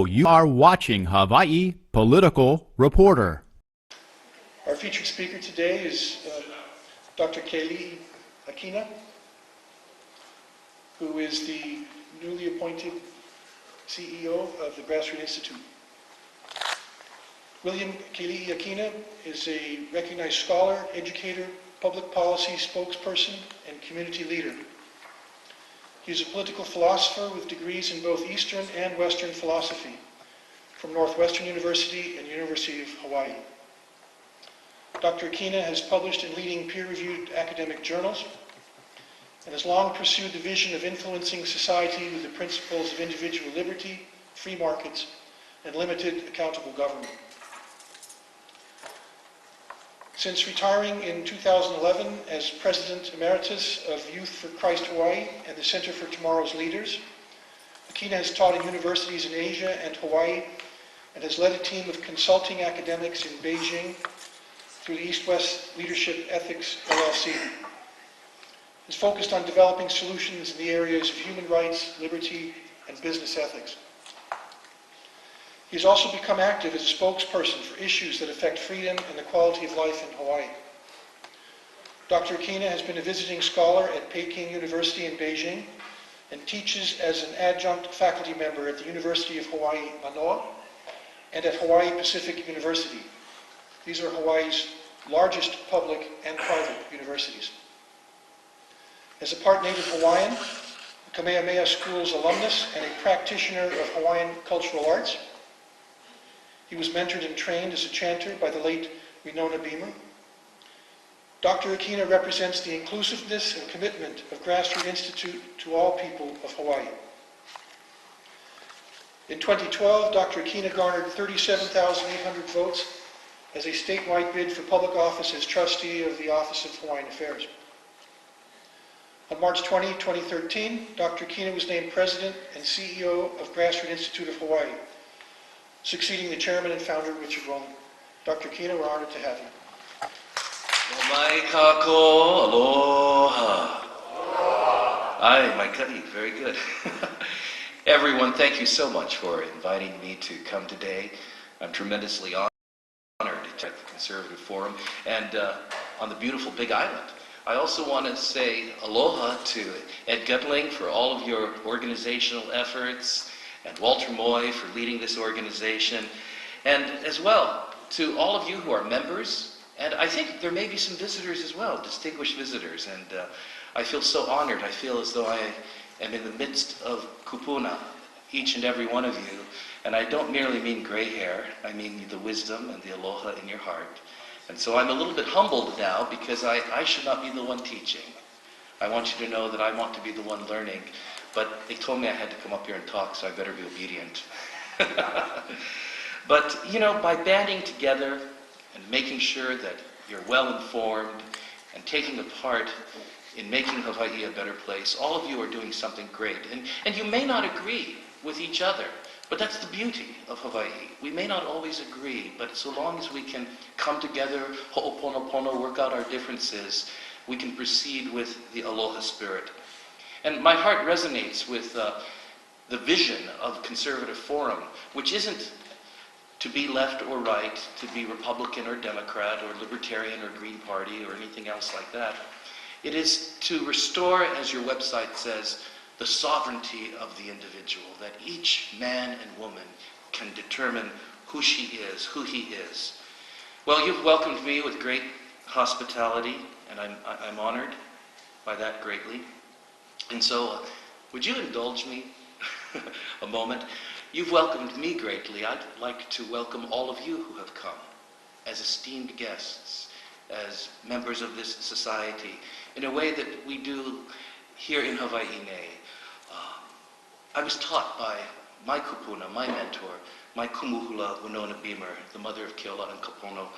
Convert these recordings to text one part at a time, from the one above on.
You are watching Hawaii Political Reporter. Our featured speaker today is Dr. Keli'i Akina, who is the newly appointed CEO of the Grassroot Institute. William Keli'i Akina is a recognized scholar, educator, public policy spokesperson, and community leader. He is a political philosopher with degrees in both Eastern and Western philosophy from Northwestern University and University of Hawaii. Dr. Akina has published in leading peer-reviewed academic journals and has long pursued the vision of influencing society with the principles of individual liberty, free markets, and limited accountable government. Since retiring in 2011 as President Emeritus of Youth for Christ Hawaii and the Center for Tomorrow's Leaders, Akina has taught at universities in Asia and Hawaii and has led a team of consulting academics in Beijing through the East-West Leadership Ethics LLC. He's focused on developing solutions in the areas of human rights, liberty, and business ethics. He's also become active as a spokesperson for issues that affect freedom and the quality of life in Hawaii. Dr. Akina has been a visiting scholar at Peking University in Beijing and teaches as an adjunct faculty member at the University of Hawaii, Manoa, and at Hawaii Pacific University. These are Hawaii's largest public and private universities. As a part Native Hawaiian, a Kamehameha School's alumnus, and a practitioner of Hawaiian cultural arts, he was mentored and trained as a chanter by the late Winona Beamer. Dr. Akina represents the inclusiveness and commitment of Grassroot Institute to all people of Hawaii. In 2012, Dr. Akina garnered 37,800 votes as a statewide bid for public office as trustee of the Office of Hawaiian Affairs. On March 20, 2013, Dr. Akina was named President and CEO of Grassroot Institute of Hawaii, succeeding the chairman and founder, Richard Rowland. Dr. Akina, we're honored to have you. Hana Kākou, aloha. Aye, my Keli'i, very good. Everyone, thank you so much for inviting me to come today. I'm tremendously honored to at the Conservative Forum and on the beautiful Big Island. I also want to say aloha to Ed Gutling for all of your organizational efforts, and Walter Moy for leading this organization, and as well to all of you who are members, and I think there may be some visitors as well, distinguished visitors, and I feel so honored. I feel as though I am in the midst of kupuna, each and every one of you, and I don't merely mean gray hair, I mean the wisdom and the aloha in your heart. And so I'm a little bit humbled now because I should not be the one teaching. I want you to know that I want to be the one learning. But they told me I had to come up here and talk, so I better be obedient. But, you know, by banding together and making sure that you're well informed and taking a part in making Hawaii a better place, all of you are doing something great. And you may not agree with each other, but that's the beauty of Hawaii. We may not always agree, but so long as we can come together, ho'oponopono, work out our differences, we can proceed with the aloha spirit. And my heart resonates with the vision of Conservative Forum, which isn't to be left or right, to be Republican or Democrat or Libertarian or Green Party or anything else like that. It is to restore, as your website says, the sovereignty of the individual, that each man and woman can determine who she is, who he is. Well, you've welcomed me with great hospitality, and I'm honored by that greatly. And so, would you indulge me a moment? You've welcomed me greatly. I'd like to welcome all of you who have come as esteemed guests, as members of this society, in a way that we do here in Hawaii. I was taught by my kupuna, my mentor, my kumuhula, Winona Beamer, the mother of Keola and Kapono.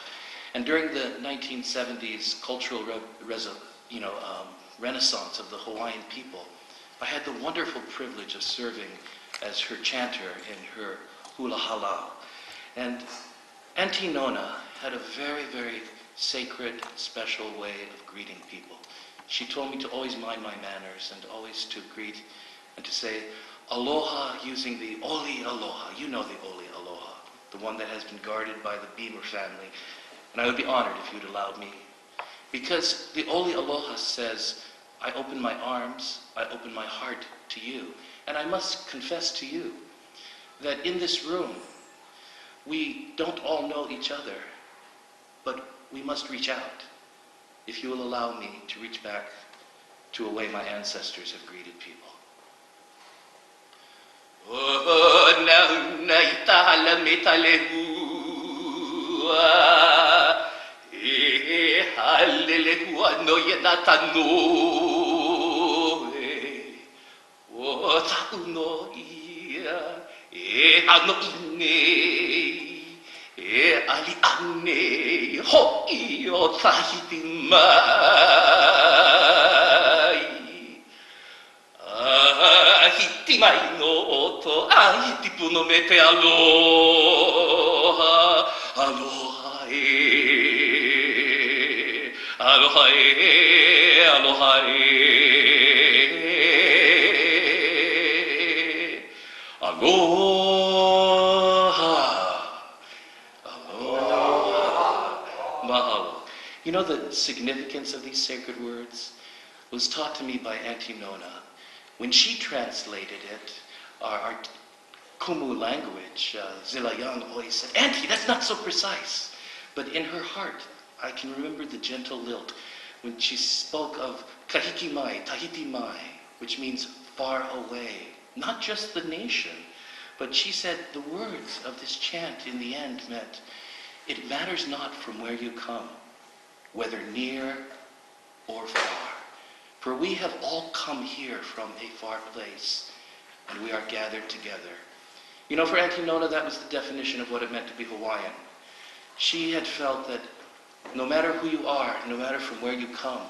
And during the 1970s cultural renaissance of the Hawaiian people, I had the wonderful privilege of serving as her chanter in her hula halau. And Auntie Nona had a very, very sacred, special way of greeting people. She told me to always mind my manners and always to greet and to say, aloha using the oli aloha. You know the oli aloha, the one that has been guarded by the Beamer family. And I would be honored if you'd allowed me. Because the oli aloha says, I open my arms, I open my heart to you. And I must confess to you that in this room, we don't all know each other, but we must reach out. If you will allow me to reach back to a way my ancestors have greeted people. Ali ane ho'i o tahiti mai. Ahiti mai no oto, ahiti puno me te aloha, aloha e, aloha e, aloha e, aloha. You know the significance of these sacred words was taught to me by Auntie Nona. When she translated it, our Kumu language, Zilla Young always said, Auntie, that's not so precise. But in her heart, I can remember the gentle lilt when she spoke of kahiki mai, tahiti mai, which means far away. Not just the nation, but she said the words of this chant in the end meant, it matters not from where you come, whether near or far. For we have all come here from a far place, and we are gathered together. You know, for Auntie Nona, that was the definition of what it meant to be Hawaiian. She had felt that no matter who you are, no matter from where you come,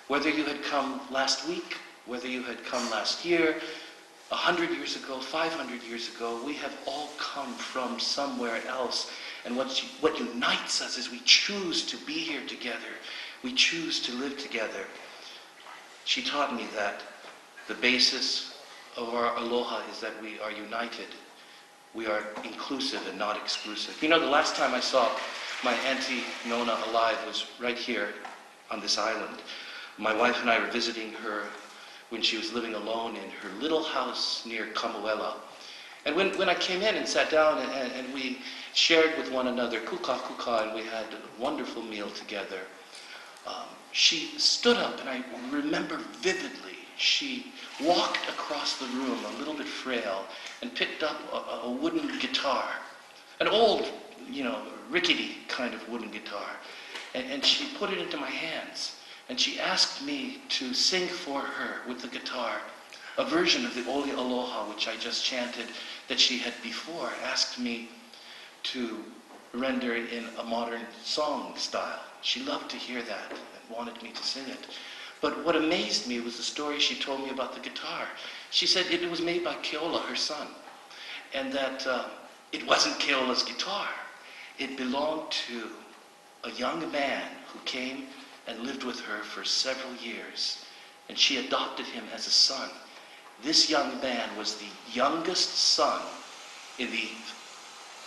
whether you had come last week, whether you had come last year, 100 years ago, 500 years ago, we have all come from somewhere else. And what unites us is we choose to be here together. We choose to live together. She taught me that the basis of our aloha is that we are united. We are inclusive and not exclusive. You know, the last time I saw my Auntie Nona alive was right here on this island. My wife and I were visiting her when she was living alone in her little house near Kamuela. And when I came in and sat down and we shared with one another, kuka, and we had a wonderful meal together, she stood up, and I remember vividly, she walked across the room, a little bit frail, and picked up a wooden guitar, an old, rickety kind of wooden guitar, and she put it into my hands, and she asked me to sing for her with the guitar a version of the Oli Aloha, which I just chanted, that she had before asked me to render in a modern song style. She loved to hear that and wanted me to sing it. But what amazed me was the story she told me about the guitar. She said it was made by Keola, her son, and that it wasn't Keola's guitar. It belonged to a young man who came and lived with her for several years, and she adopted him as a son. This young man was the youngest son in the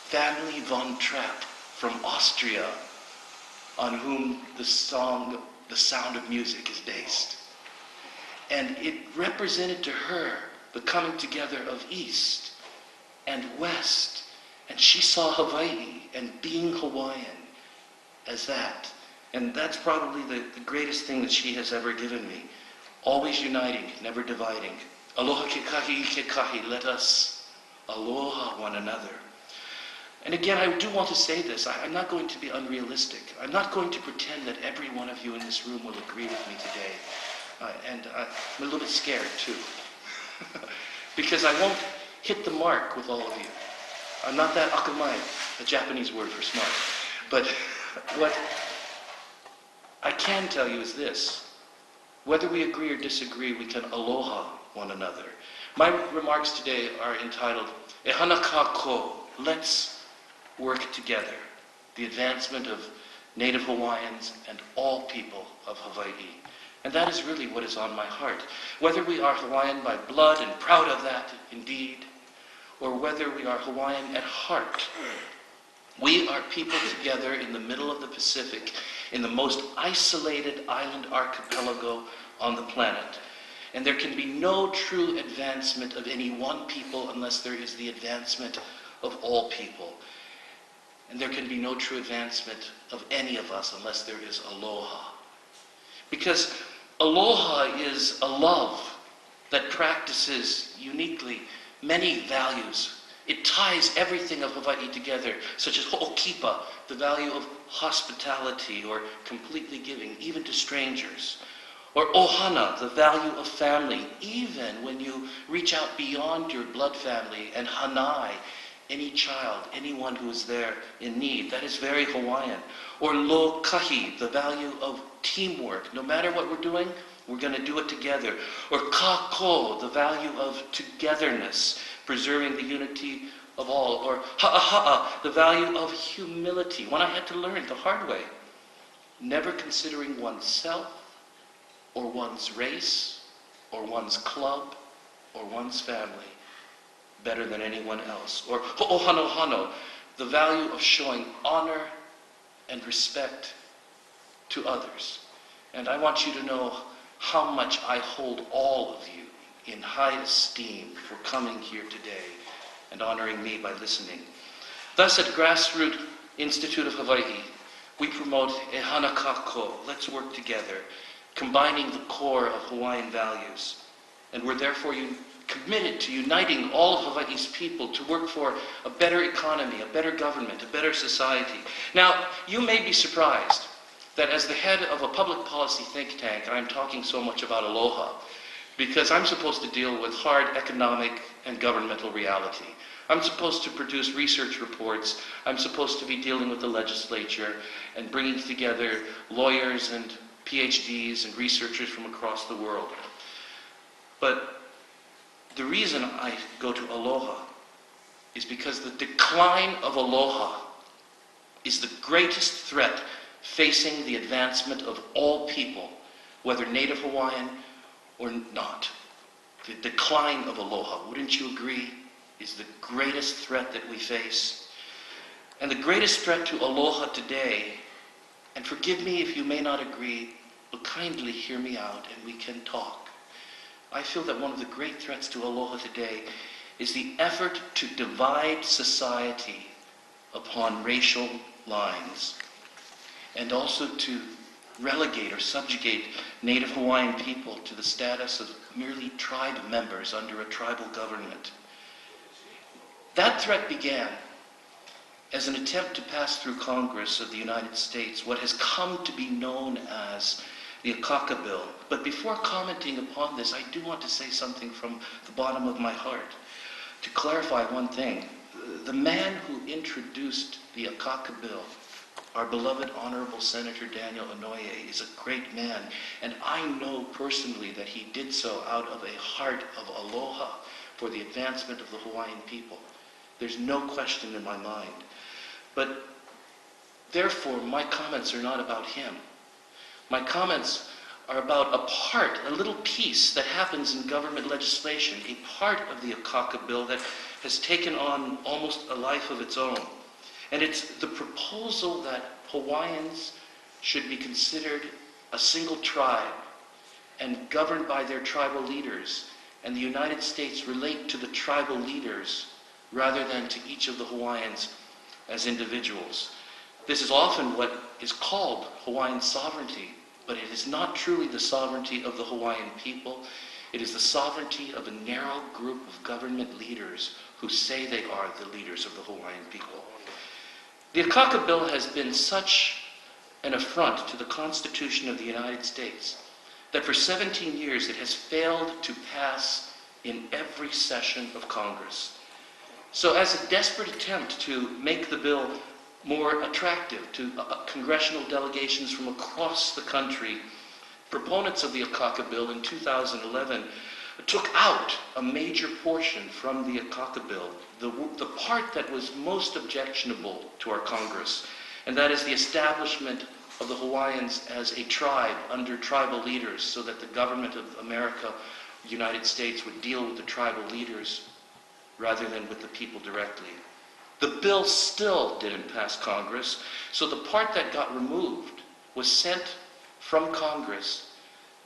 family von Trapp from Austria, on whom the song The Sound of Music is based. And it represented to her the coming together of East and West. And she saw Hawaii and being Hawaiian as that. And that's probably the greatest thing that she has ever given me. Always uniting, never dividing. Aloha ke kahi ke kahi, let us aloha one another. And again, I do want to say this. I'm not going to be unrealistic. I'm not going to pretend that every one of you in this room will agree with me today. And I'm a little bit scared too. Because I won't hit the mark with all of you. I'm not that akamai, a Japanese word for smart. But what I can tell you is this. Whether we agree or disagree, we can aloha one another. My remarks today are entitled, Hana Kākou, let's work together. The advancement of Native Hawaiians and all people of Hawaii. And that is really what is on my heart. Whether we are Hawaiian by blood and proud of that, indeed, or whether we are Hawaiian at heart, we are people together in the middle of the Pacific, in the most isolated island archipelago on the planet. And there can be no true advancement of any one people unless there is the advancement of all people. And there can be no true advancement of any of us unless there is aloha. Because aloha is a love that practices uniquely many values. It ties everything of Hawaii together, such as ho'okipa, the value of hospitality or completely giving, even to strangers. Or ohana, the value of family, even when you reach out beyond your blood family, and hanai, any child, anyone who is there in need. That is very Hawaiian. Or lo kahi, the value of teamwork. No matter what we're doing, we're going to do it together. Or kākou, the value of togetherness, preserving the unity of all. Or ha'aha'a, the value of humility. One I had to learn the hard way. Never considering oneself, or one's race, or one's club, or one's family better than anyone else. Or ho'ohanohano, the value of showing honor and respect to others. And I want you to know how much I hold all of you in high esteem for coming here today and honoring me by listening. Thus, at Grassroot Institute of Hawaii, we promote a Hana Kākou, let's work together, combining the core of Hawaiian values. And we're therefore committed to uniting all of Hawaii's people to work for a better economy, a better government, a better society. Now, you may be surprised that as the head of a public policy think tank, I'm talking so much about aloha, because I'm supposed to deal with hard economic and governmental reality. I'm supposed to produce research reports. I'm supposed to be dealing with the legislature and bringing together lawyers and PhDs and researchers from across the world. But the reason I go to aloha is because the decline of aloha is the greatest threat facing the advancement of all people, whether Native Hawaiian or not. The decline of aloha, wouldn't you agree, is the greatest threat that we face. And the greatest threat to aloha today, and forgive me if you may not agree, but kindly hear me out and we can talk. I feel that one of the great threats to aloha today is the effort to divide society upon racial lines, and also to relegate or subjugate Native Hawaiian people to the status of merely tribe members under a tribal government. That threat began as an attempt to pass through Congress of the United States what has come to be known as the Akaka Bill. But before commenting upon this, I do want to say something from the bottom of my heart. To clarify one thing, the man who introduced the Akaka Bill, our beloved Honorable Senator Daniel Inouye, is a great man, and I know personally that he did so out of a heart of aloha for the advancement of the Hawaiian people. There's no question in my mind. But therefore, my comments are not about him. My comments are about a part, a little piece that happens in government legislation, a part of the Akaka Bill that has taken on almost a life of its own. And it's the proposal that Hawaiians should be considered a single tribe and governed by their tribal leaders, and the United States relate to the tribal leaders rather than to each of the Hawaiians as individuals. This is often what is called Hawaiian sovereignty, but it is not truly the sovereignty of the Hawaiian people. It is the sovereignty of a narrow group of government leaders who say they are the leaders of the Hawaiian people. The Akaka Bill has been such an affront to the Constitution of the United States that for 17 years it has failed to pass in every session of Congress. So as a desperate attempt to make the bill more attractive to congressional delegations from across the country, proponents of the Akaka Bill in 2011 took out a major portion from the Akaka Bill, the part that was most objectionable to our Congress, and that is the establishment of the Hawaiians as a tribe under tribal leaders so that the government of America, the United States, would deal with the tribal leaders rather than with the people directly. The bill still didn't pass Congress, so the part that got removed was sent from Congress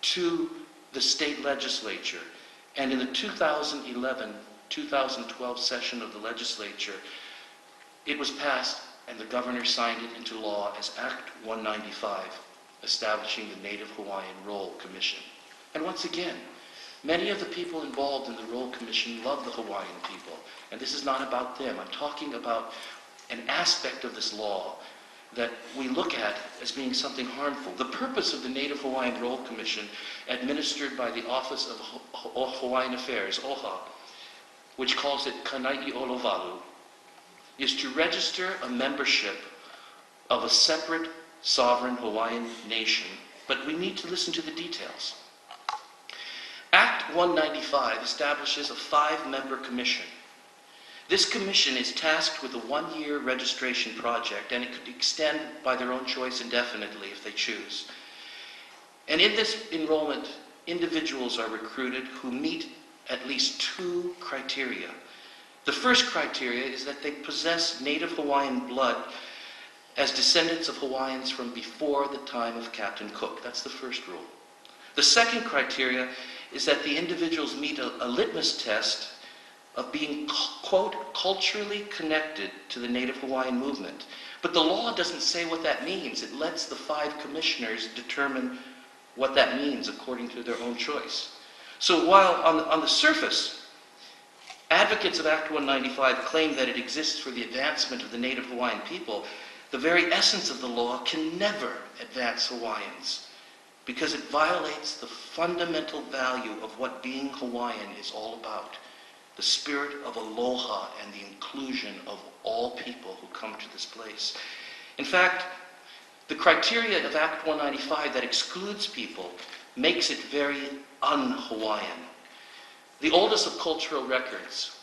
to the state legislature. And in the 2011-2012 session of the legislature, it was passed and the governor signed it into law as Act 195, establishing the Native Hawaiian Roll Commission. And once again, many of the people involved in the Roll Commission love the Hawaiian people, and this is not about them. I'm talking about an aspect of this law that we look at as being something harmful. The purpose of the Native Hawaiian Roll Commission, administered by the Office of Hawaiian Affairs, OHA, which calls it Kanai'i Olovalu, is to register a membership of a separate sovereign Hawaiian nation, but we need to listen to the details. Act 195 establishes a 5-member commission. This commission is tasked with a 1-year registration project, and it could extend by their own choice indefinitely if they choose. And in this enrollment, individuals are recruited who meet at least 2 criteria. The first criteria is that they possess Native Hawaiian blood as descendants of Hawaiians from before the time of Captain Cook. That's the first rule. The second criteria is that the individuals meet a litmus test of being, quote, culturally connected to the Native Hawaiian movement. But the law doesn't say what that means. It lets the 5 commissioners determine what that means according to their own choice. So while on the surface, advocates of Act 195 claim that it exists for the advancement of the Native Hawaiian people, the very essence of the law can never advance Hawaiians because it violates the fundamental value of what being Hawaiian is all about, the spirit of aloha and the inclusion of all people who come to this place. In fact, the criteria of Act 195 that excludes people makes it very un-Hawaiian. The oldest of cultural records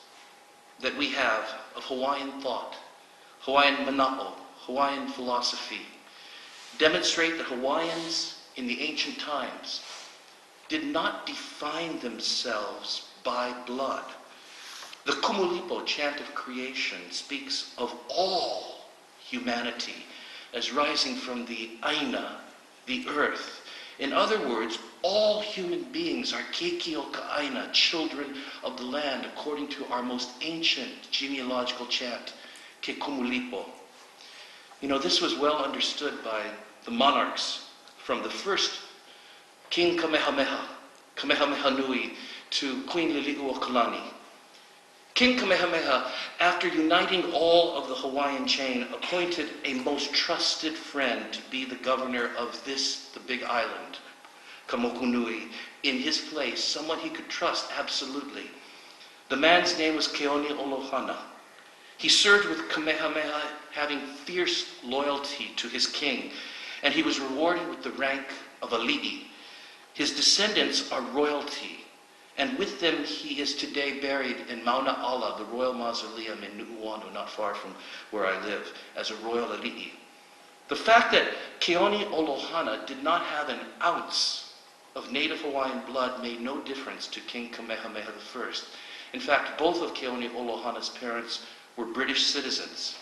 that we have of Hawaiian thought, Hawaiian mana'o, Hawaiian philosophy, demonstrate that Hawaiians in the ancient times did not define themselves by blood. The Kumulipo chant of creation speaks of all humanity as rising from the Aina, the earth. In other words, all human beings are Keikioka children of the land, according to our most ancient genealogical chant, Ke Kumulipo. You know, this was well understood by the monarchs from the first King Kamehameha, Kamehameha Nui, to Queen Liliuokalani. King Kamehameha, after uniting all of the Hawaiian chain, appointed a most trusted friend to be the governor of this, the big island, Kamokunui, in his place, someone he could trust absolutely. The man's name was Keoni Olohana. He served with Kamehameha, having fierce loyalty to his king, and he was rewarded with the rank of Ali'i. His descendants are royalty, and with them he is today buried in Mauna Ala, the royal mausoleum in Nu'uanu, not far from where I live, as a royal Ali'i. The fact that Keoni Olohana did not have an ounce of Native Hawaiian blood made no difference to King Kamehameha I. In fact, both of Keoni Olohana's parents were British citizens.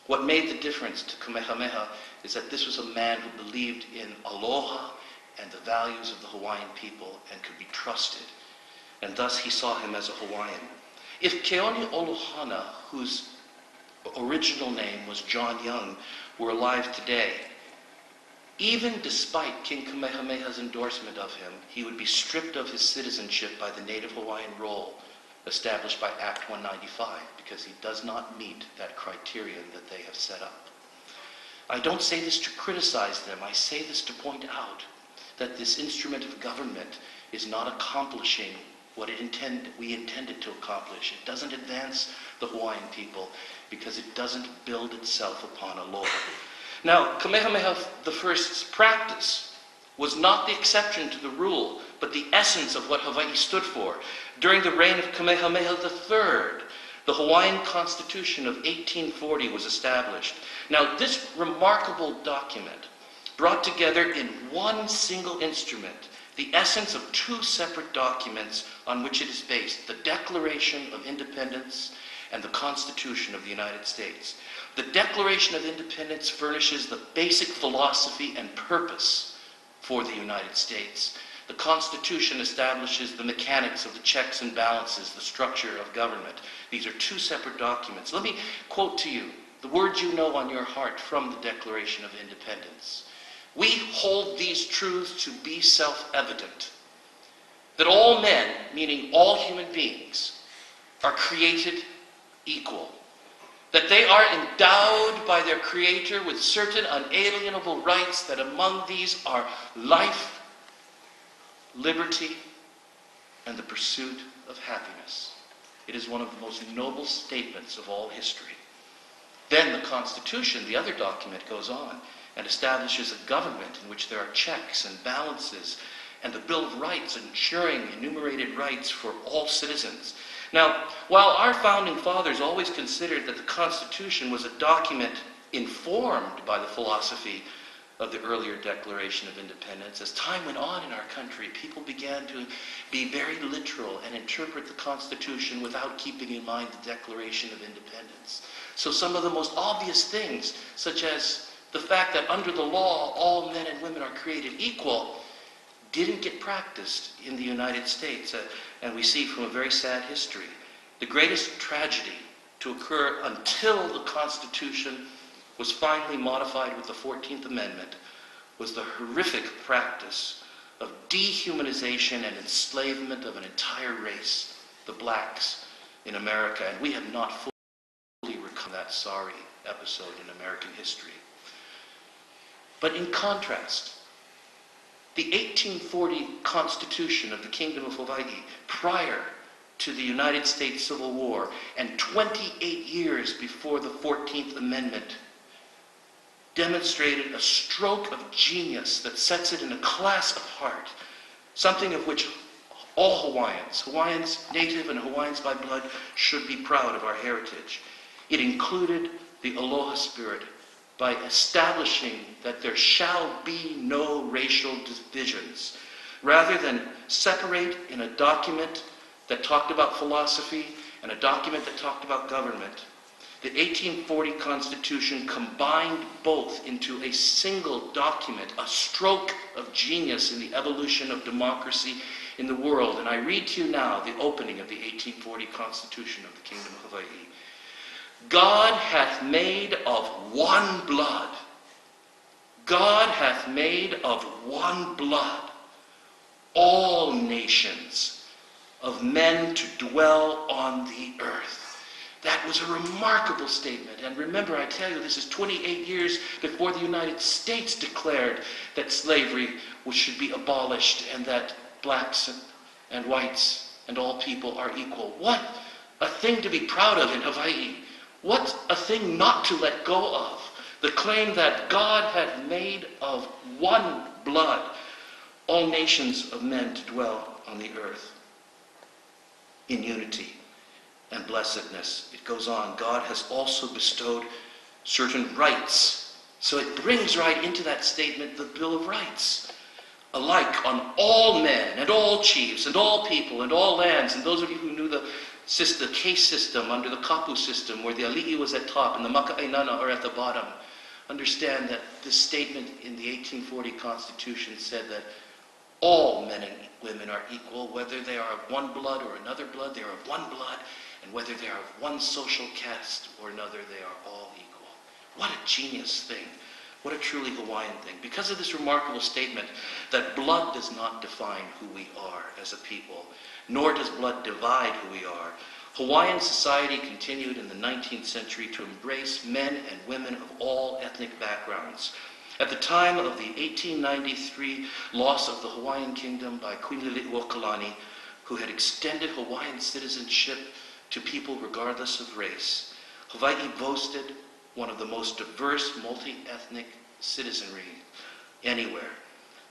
What made the difference to Kamehameha is that this was a man who believed in aloha and the values of the Hawaiian people and could be trusted. And thus he saw him as a Hawaiian. If Keoni Olohana, whose original name was John Young, were alive today, even despite King Kamehameha's endorsement of him, he would be stripped of his citizenship by the Native Hawaiian Roll established by Act 195 because he does not meet that criterion that they have set up. I don't say this to criticize them. I say this to point out that this instrument of government is not accomplishing what we intended to accomplish. It doesn't advance the Hawaiian people because it doesn't build itself upon aloha. Now, Kamehameha I's practice was not the exception to the rule, but the essence of what Hawaii stood for. During the reign of Kamehameha III, The Hawaiian Constitution of 1840 was established. Now, this remarkable document brought together in one single instrument the essence of two separate documents on which it is based, the Declaration of Independence and the Constitution of the United States. The Declaration of Independence furnishes the basic philosophy and purpose for the United States. The Constitution establishes the mechanics of the checks and balances, the structure of government. These are two separate documents. Let me quote to you the words you know on your heart from the Declaration of Independence. We hold these truths to be self-evident, that all men, meaning all human beings, are created equal, that they are endowed by their Creator with certain unalienable rights, that among these are life, liberty, and the pursuit of happiness. It is one of the most noble statements of all history. Then the Constitution, the other document, goes on and establishes a government in which there are checks and balances, and the Bill of Rights ensuring enumerated rights for all citizens. Now, while our founding fathers always considered that the Constitution was a document informed by the philosophy of the earlier Declaration of Independence, as time went on in our country, people began to be very literal and interpret the Constitution without keeping in mind the Declaration of Independence. So some of the most obvious things, such as the fact that under the law all men and women are created equal, didn't get practiced in the United States. And we see from a very sad history, the greatest tragedy to occur until the Constitution was finally modified with the 14th Amendment was the horrific practice of dehumanization and enslavement of an entire race, the blacks in America. And we have not fully recovered that sorry episode in American history. But in contrast, the 1840 Constitution of the Kingdom of Hawaii, prior to the United States Civil War and 28 years before the 14th Amendment, demonstrated a stroke of genius that sets it in a class apart, something of which all Hawaiians, Native and Hawaiians by blood, should be proud of our heritage. It included the Aloha spirit by establishing that there shall be no racial divisions. Rather than separate in a document that talked about philosophy and a document that talked about government, the 1840 Constitution combined both into a single document, a stroke of genius in the evolution of democracy in the world. And I read to you now the opening of the 1840 Constitution of the Kingdom of Hawaii. God hath made of one blood. God hath made of one blood all nations of men to dwell on the earth. That was a remarkable statement. And remember, I tell you, this is 28 years before the United States declared that slavery should be abolished and that blacks and whites and all people are equal. What a thing to be proud of in Hawaii. What a thing not to let go of. The claim that God had made of one blood all nations of men to dwell on the earth in unity and blessedness. It goes on. God has also bestowed certain rights. So it brings right into that statement the Bill of Rights. Alike on all men and all chiefs and all people and all lands. And those of you who knew the case system under the kapu system, where the ali'i was at top and the maka'ainana are at the bottom, understand that this statement in the 1840 Constitution said that all men and women are equal, whether they are of one blood or another blood, they are of one blood, and whether they are of one social caste or another, they are all equal. What a genius thing. What a truly Hawaiian thing. Because of this remarkable statement that blood does not define who we are as a people, nor does blood divide who we are, Hawaiian society continued in the 19th century to embrace men and women of all ethnic backgrounds. At the time of the 1893 loss of the Hawaiian kingdom by Queen Liliuokalani, who had extended Hawaiian citizenship to people regardless of race, Hawaii boasted one of the most diverse multi-ethnic citizenry anywhere.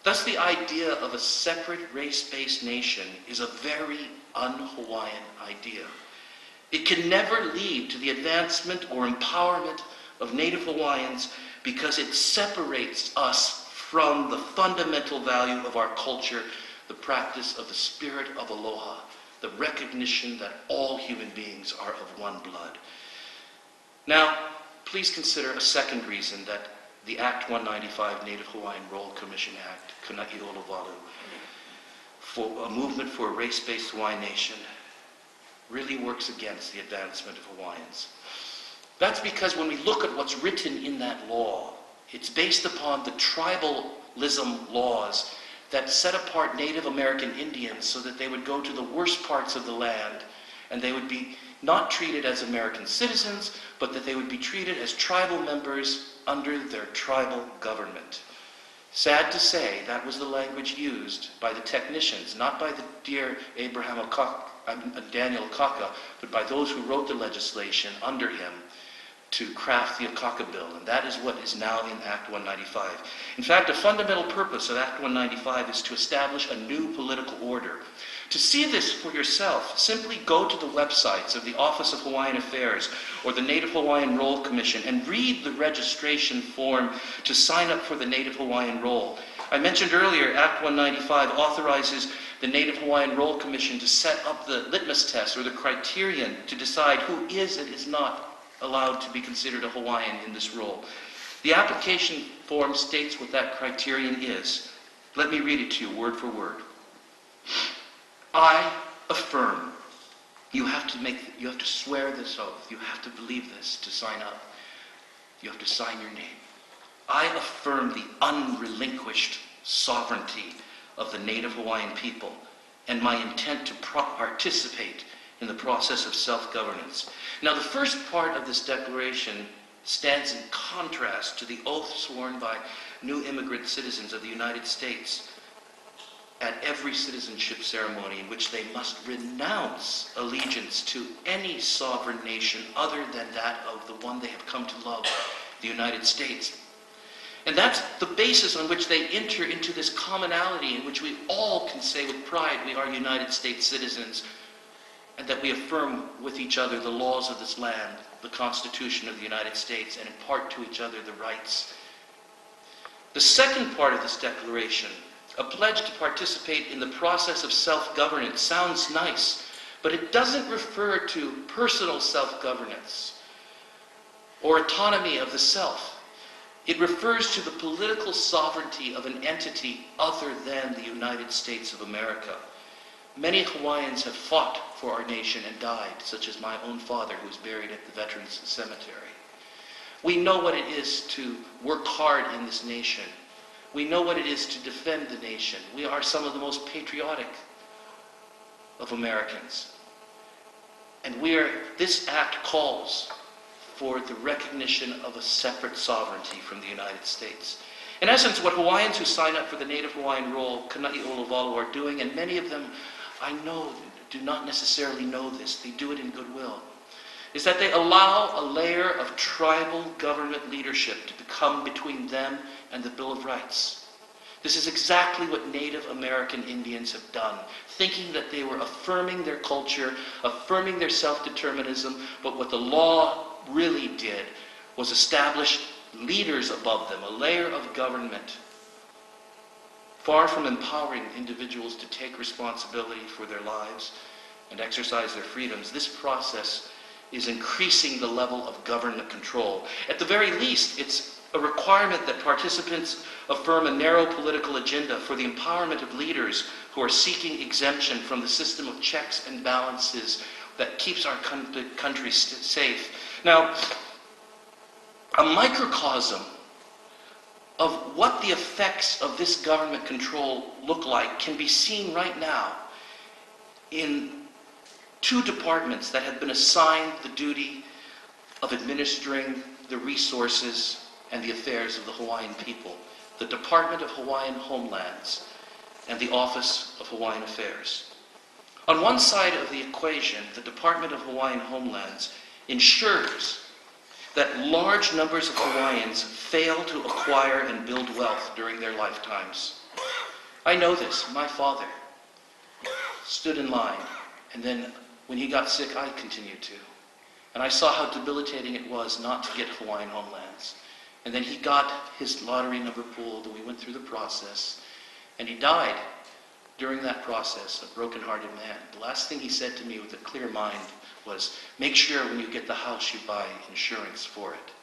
Thus, the idea of a separate race-based nation is a very un-Hawaiian idea. It can never lead to the advancement or empowerment of Native Hawaiians because it separates us from the fundamental value of our culture, the practice of the spirit of aloha, the recognition that all human beings are of one blood. Now, please consider a second reason that the Act 195 Native Hawaiian Roll Commission Act, Kana'i'olowalu, for a movement for a race-based Hawaiian nation, really works against the advancement of Hawaiians. That's because when we look at what's written in that law, it's based upon the tribalism laws that set apart Native American Indians so that they would go to the worst parts of the land and they would be not treated as American citizens, but that they would be treated as tribal members under their tribal government. Sad to say, that was the language used by the technicians, not by the dear Daniel Akaka, but by those who wrote the legislation under him to craft the Akaka Bill, and that is what is now in Act 195. In fact, a fundamental purpose of Act 195 is to establish a new political order. To see this for yourself, simply go to the websites of the Office of Hawaiian Affairs or the Native Hawaiian Roll Commission and read the registration form to sign up for the Native Hawaiian Roll. I mentioned earlier, Act 195 authorizes the Native Hawaiian Roll Commission to set up the litmus test or the criterion to decide who is and is not allowed to be considered a Hawaiian in this role. The application form states what that criterion is. Let me read it to you word for word. I affirm. You have to swear this oath. You have to believe this to sign up. You have to sign your name. I affirm the unrelinquished sovereignty of the Native Hawaiian people and my intent to participate in the process of self-governance. Now, the first part of this declaration stands in contrast to the oath sworn by new immigrant citizens of the United States at every citizenship ceremony, in which they must renounce allegiance to any sovereign nation other than that of the one they have come to love, the United States. And that's the basis on which they enter into this commonality in which we all can say with pride we are United States citizens, and that we affirm with each other the laws of this land, the Constitution of the United States, and impart to each other the rights. The second part of this declaration, a pledge to participate in the process of self-governance, sounds nice, but it doesn't refer to personal self-governance or autonomy of the self. It refers to the political sovereignty of an entity other than the United States of America. Many Hawaiians have fought for our nation and died, such as my own father, who is buried at the Veterans Cemetery. We know what it is to work hard in this nation. We know what it is to defend the nation. We are some of the most patriotic of Americans. And this act calls for the recognition of a separate sovereignty from the United States. In essence, what Hawaiians who sign up for the Native Hawaiian Roll, Kana'i'olowalu, are doing, and many of them I know do not necessarily know this, they do it in goodwill, is that they allow a layer of tribal government leadership to come between them and the Bill of Rights. This is exactly what Native American Indians have done, thinking that they were affirming their culture, affirming their self-determinism, but what the law really did was establish leaders above them, a layer of government. Far from empowering individuals to take responsibility for their lives and exercise their freedoms, this process is increasing the level of government control. At the very least, it's a requirement that participants affirm a narrow political agenda for the empowerment of leaders who are seeking exemption from the system of checks and balances that keeps our country safe. Now, a microcosm of what the effects of this government control look like can be seen right now in two departments that have been assigned the duty of administering the resources and the affairs of the Hawaiian people, the Department of Hawaiian Homelands and the Office of Hawaiian Affairs. On one side of the equation, the Department of Hawaiian Homelands ensures that large numbers of Hawaiians fail to acquire and build wealth during their lifetimes. I know this. My father stood in line and then When he got sick, I continued to. And I saw how debilitating it was not to get Hawaiian homelands. And then he got his lottery number pulled, and we went through the process. And he died during that process, a broken-hearted man. The last thing he said to me with a clear mind was, make sure when you get the house you buy insurance for it.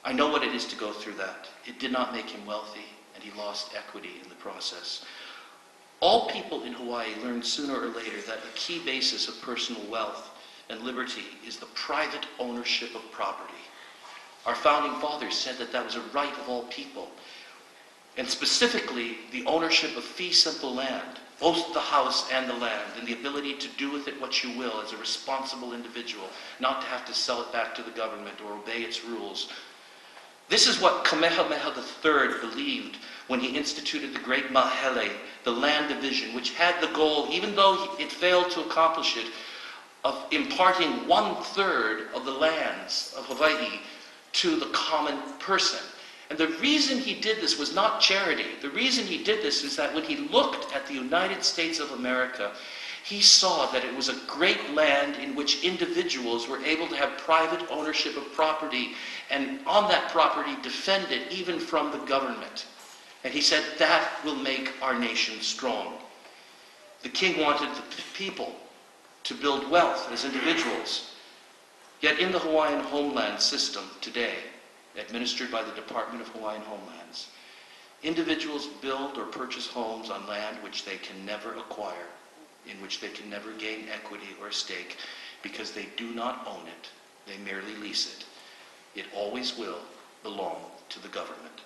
I know what it is to go through that. It did not make him wealthy, and he lost equity in the process. All people in Hawaii learn sooner or later that the key basis of personal wealth and liberty is the private ownership of property. Our founding fathers said that that was a right of all people, and specifically the ownership of fee simple land, both the house and the land, and the ability to do with it what you will as a responsible individual, not to have to sell it back to the government or obey its rules. This is what Kamehameha III believed when he instituted the Great Mahele, the land division, which had the goal, even though it failed to accomplish it, of imparting 1/3 of the lands of Hawaii to the common person. And the reason he did this was not charity. The reason he did this is that when he looked at the United States of America, he saw that it was a great land in which individuals were able to have private ownership of property, and on that property defend it even from the government. And he said that will make our nation strong. The king wanted the people to build wealth as individuals. Yet in the Hawaiian homeland system today, administered by the Department of Hawaiian Homelands, individuals build or purchase homes on land which they can never acquire, in which they can never gain equity or stake, because they do not own it, they merely lease it. It always will belong to the government.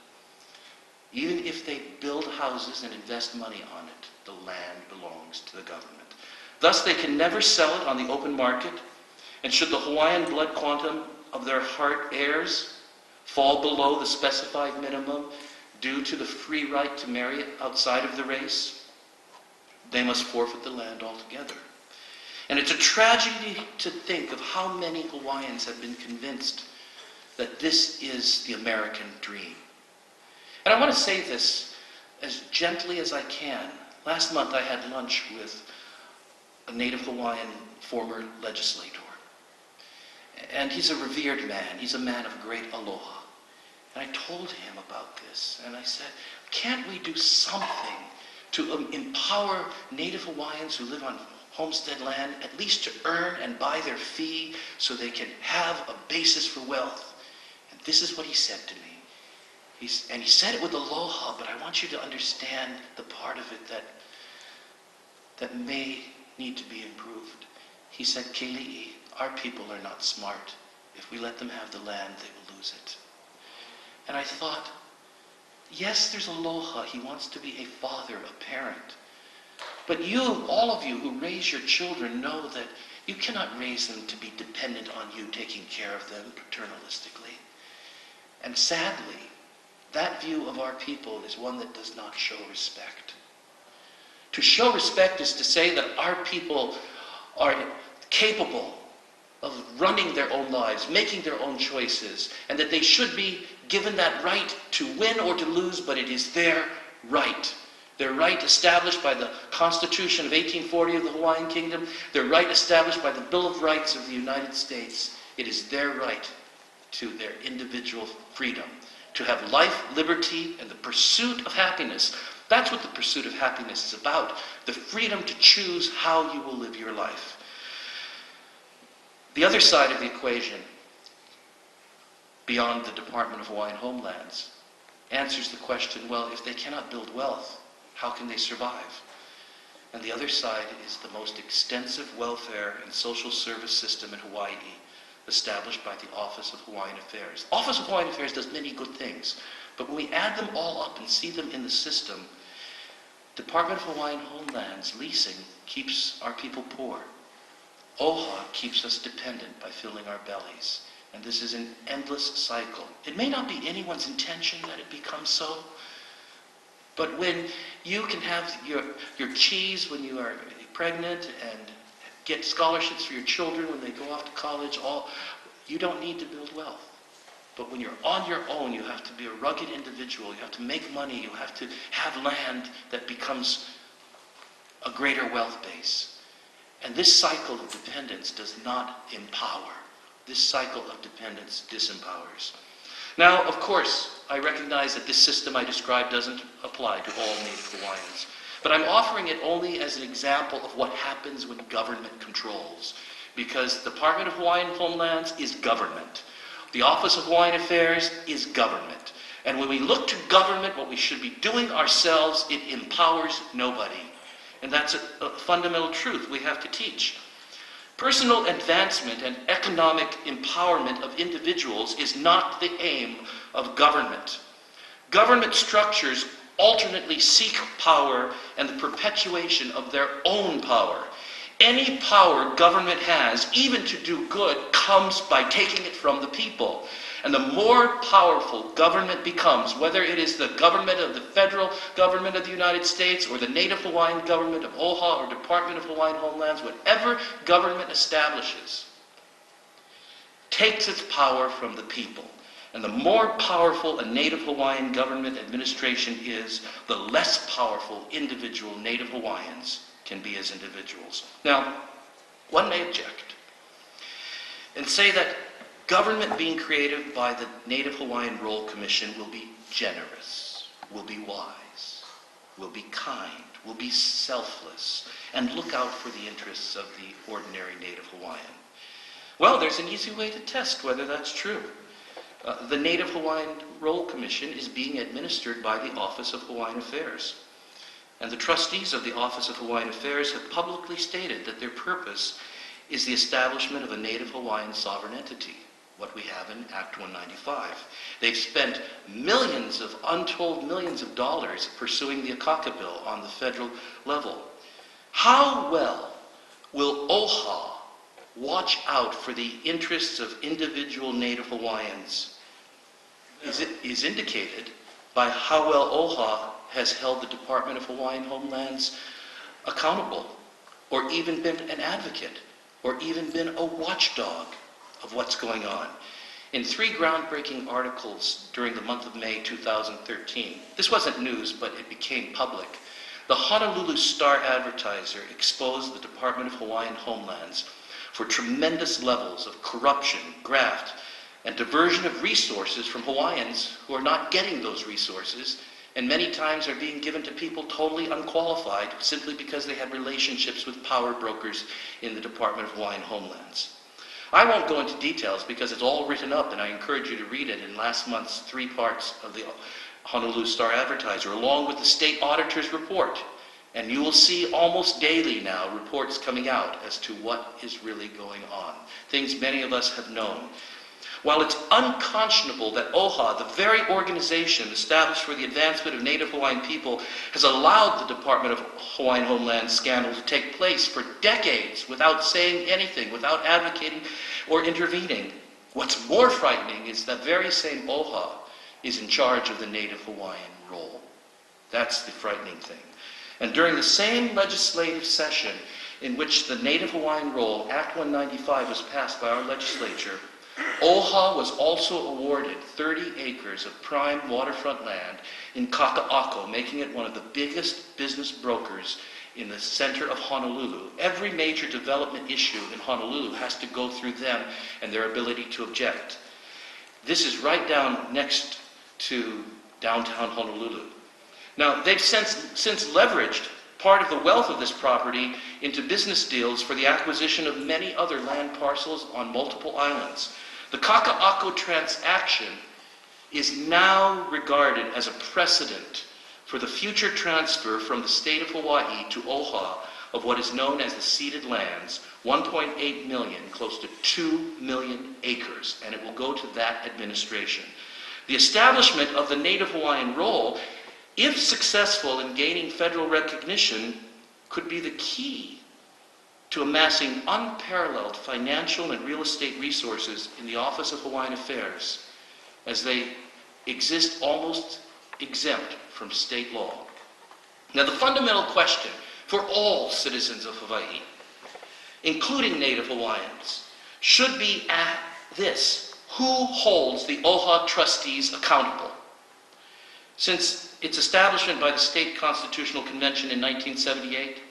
Even if they build houses and invest money on it, the land belongs to the government. Thus, they can never sell it on the open market, and should the Hawaiian blood quantum of their heart heirs fall below the specified minimum due to the free right to marry outside of the race, they must forfeit the land altogether. And it's a tragedy to think of how many Hawaiians have been convinced that this is the American dream. And I want to say this as gently as I can. Last month I had lunch with a Native Hawaiian former legislator. And he's a revered man. He's a man of great aloha. And I told him about this. And I said, can't we do something to empower Native Hawaiians who live on homestead land, at least to earn and buy their fee so they can have a basis for wealth? And this is what he said to me. He said it with aloha, but I want you to understand the part of it that may need to be improved. He said, Keli'i, our people are not smart. If we let them have the land, they will lose it. And I thought, yes, there's aloha. He wants to be a father, a parent. But you, all of you who raise your children, know that you cannot raise them to be dependent on you taking care of them paternalistically. And sadly, that view of our people is one that does not show respect. To show respect is to say that our people are capable of running their own lives, making their own choices, and that they should be given that right to win or to lose, but it is their right. Their right established by the Constitution of 1840 of the Hawaiian Kingdom, their right established by the Bill of Rights of the United States. It is their right to their individual freedom, to have life, liberty, and the pursuit of happiness. That's what the pursuit of happiness is about, the freedom to choose how you will live your life. The other side of the equation, beyond the Department of Hawaiian Homelands, answers the question, well, if they cannot build wealth, how can they survive? And the other side is the most extensive welfare and social service system in Hawaii, established by the Office of Hawaiian Affairs. Office of Hawaiian Affairs does many good things, but when we add them all up and see them in the system, Department of Hawaiian Homelands leasing keeps our people poor. OHA keeps us dependent by filling our bellies. And this is an endless cycle. It may not be anyone's intention that it becomes so, but when you can have your cheese when you are pregnant and get scholarships for your children when they go off to college, you don't need to build wealth. But when you're on your own, you have to be a rugged individual. You have to make money. You have to have land that becomes a greater wealth base. And this cycle of dependence does not empower. This cycle of dependence disempowers. Now, of course, I recognize that this system I described doesn't apply to all Native Hawaiians, but I'm offering it only as an example of what happens when government controls, because the Department of Hawaiian Homelands is government. The Office of Hawaiian Affairs is government. And when we look to government, what we should be doing ourselves, it empowers nobody. And that's a fundamental truth we have to teach. Personal advancement and economic empowerment of individuals is not the aim of government. Government structures alternately seek power and the perpetuation of their own power. Any power government has, even to do good, comes by taking it from the people. And the more powerful government becomes, whether it is the government of the federal government of the United States or the Native Hawaiian government of OHA or Department of Hawaiian Homelands, whatever government establishes, takes its power from the people. And the more powerful a Native Hawaiian government administration is, the less powerful individual Native Hawaiians can be as individuals. Now, one may object and say that government being created by the Native Hawaiian Roll Commission will be generous, will be wise, will be kind, will be selfless, and look out for the interests of the ordinary Native Hawaiian. Well, there's an easy way to test whether that's true. The Native Hawaiian Roll Commission is being administered by the Office of Hawaiian Affairs. And the trustees of the Office of Hawaiian Affairs have publicly stated that their purpose is the establishment of a Native Hawaiian sovereign entity, what we have in Act 195. They've spent millions of untold millions of dollars pursuing the Akaka Bill on the federal level. How well will OHA watch out for the interests of individual Native Hawaiians is indicated by how well OHA has held the Department of Hawaiian Homelands accountable, or even been an advocate, or even been a watchdog of what's going on. In 3 groundbreaking articles during the month of May 2013, this wasn't news, but it became public, the Honolulu Star-Advertiser exposed the Department of Hawaiian Homelands for tremendous levels of corruption, graft, and diversion of resources from Hawaiians who are not getting those resources, and many times are being given to people totally unqualified simply because they had relationships with power brokers in the Department of Hawaiian Homelands. I won't go into details because it's all written up, and I encourage you to read it in last month's 3 parts of the Honolulu Star-Advertiser, along with the state auditor's report. And you will see almost daily now reports coming out as to what is really going on, things many of us have known. While it's unconscionable that OHA, the very organization established for the advancement of Native Hawaiian people, has allowed the Department of Hawaiian Homeland scandal to take place for decades without saying anything, without advocating or intervening, what's more frightening is that very same OHA is in charge of the Native Hawaiian Roll. That's the frightening thing. And during the same legislative session in which the Native Hawaiian Roll, Act 195, was passed by our legislature, OHA was also awarded 30 acres of prime waterfront land in Kaka'ako, making it one of the biggest business brokers in the center of Honolulu. Every major development issue in Honolulu has to go through them and their ability to object. This is right down next to downtown Honolulu. Now, they've since leveraged part of the wealth of this property into business deals for the acquisition of many other land parcels on multiple islands. The Kaka'ako transaction is now regarded as a precedent for the future transfer from the state of Hawaii to OHA of what is known as the ceded lands, 1.8 million, close to 2 million acres, and it will go to that administration. The establishment of the Native Hawaiian Roll, if successful in gaining federal recognition, could be the key to amassing unparalleled financial and real estate resources in the Office of Hawaiian Affairs, as they exist almost exempt from state law. Now, the fundamental question for all citizens of Hawaii, including Native Hawaiians, should be at this: who holds the OHA trustees accountable? Since its establishment by the State Constitutional Convention in 1978,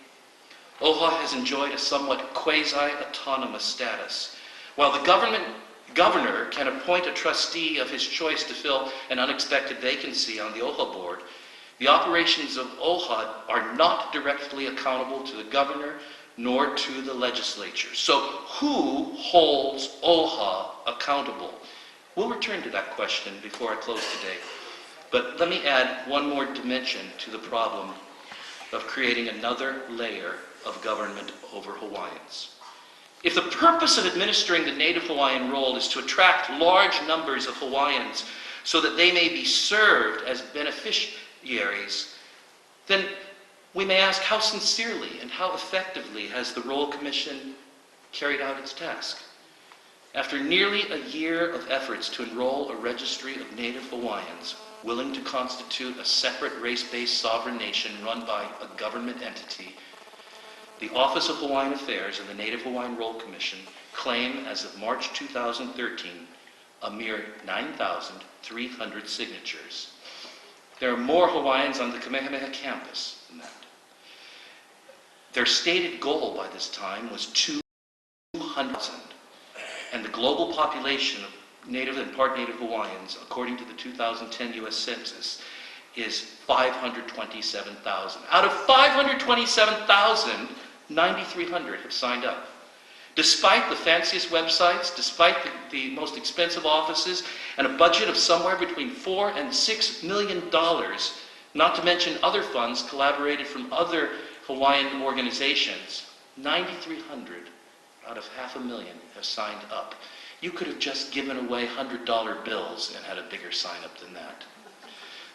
OHA has enjoyed a somewhat quasi-autonomous status. While the governor can appoint a trustee of his choice to fill an unexpected vacancy on the OHA board, the operations of OHA are not directly accountable to the governor nor to the legislature. So who holds OHA accountable? We'll return to that question before I close today. But let me add one more dimension to the problem of creating another layer of government over Hawaiians. If the purpose of administering the Native Hawaiian Roll is to attract large numbers of Hawaiians so that they may be served as beneficiaries, then we may ask, how sincerely and how effectively has the Roll Commission carried out its task? After nearly a year of efforts to enroll a registry of Native Hawaiians willing to constitute a separate race-based sovereign nation run by a government entity, the Office of Hawaiian Affairs and the Native Hawaiian Roll Commission claim, as of March 2013, a mere 9,300 signatures. There are more Hawaiians on the Kamehameha campus than that. Their stated goal by this time was 200,000, and the global population of Native and part Native Hawaiians, according to the 2010 U.S. Census, is 527,000. Out of 527,000, 9,300 have signed up. Despite the fanciest websites, despite the most expensive offices, and a budget of somewhere between $4 and $6 million, not to mention other funds collaborated from other Hawaiian organizations, 9,300 out of 500,000 have signed up. You could have just given away $100 bills and had a bigger sign-up than that.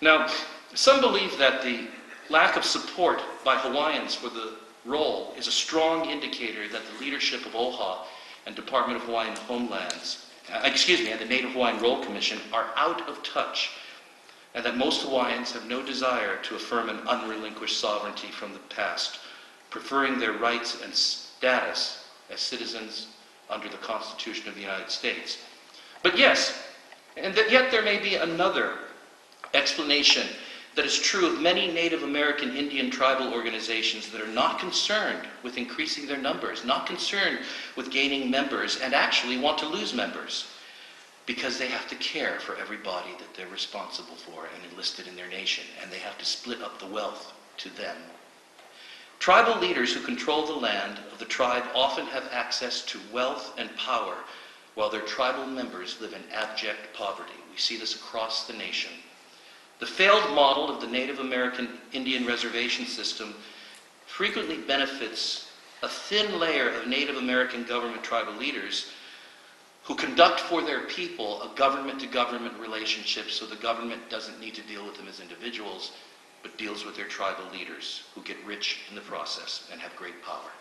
Now, some believe that the lack of support by Hawaiians for the roll is a strong indicator that the leadership of OHA and Department of Hawaiian Homelands, and the Native Hawaiian Roll Commission are out of touch, and that most Hawaiians have no desire to affirm an unrelinquished sovereignty from the past, preferring their rights and status as citizens under the Constitution of the United States. But yes, and yet there may be another explanation that is true of many Native American Indian tribal organizations that are not concerned with increasing their numbers, not concerned with gaining members, and actually want to lose members, because they have to care for everybody that they're responsible for and enlisted in their nation, and they have to split up the wealth to them. Tribal leaders who control the land of the tribe often have access to wealth and power, while their tribal members live in abject poverty. We see this across the nation. The failed model of the Native American Indian reservation system frequently benefits a thin layer of Native American government tribal leaders who conduct for their people a government-to-government relationship, so the government doesn't need to deal with them as individuals, but deals with their tribal leaders who get rich in the process and have great power.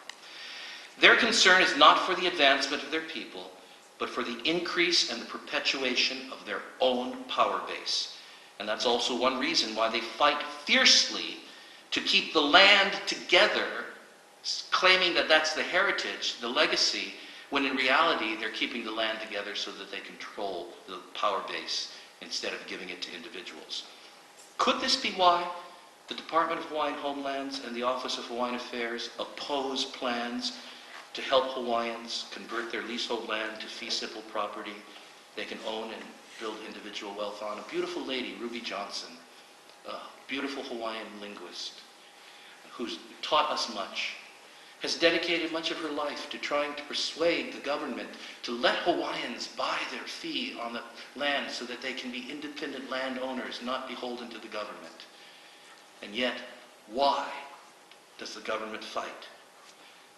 Their concern is not for the advancement of their people, but for the increase and the perpetuation of their own power base. And that's also one reason why they fight fiercely to keep the land together, claiming that that's the heritage, the legacy, when in reality they're keeping the land together so that they control the power base instead of giving it to individuals. Could this be why the Department of Hawaiian Homelands and the Office of Hawaiian Affairs oppose plans to help Hawaiians convert their leasehold land to fee simple property they can own and build individual wealth on? A beautiful lady, Ruby Johnson, a beautiful Hawaiian linguist who's taught us much, has dedicated much of her life to trying to persuade the government to let Hawaiians buy their fee on the land so that they can be independent landowners, not beholden to the government. And yet, why does the government fight?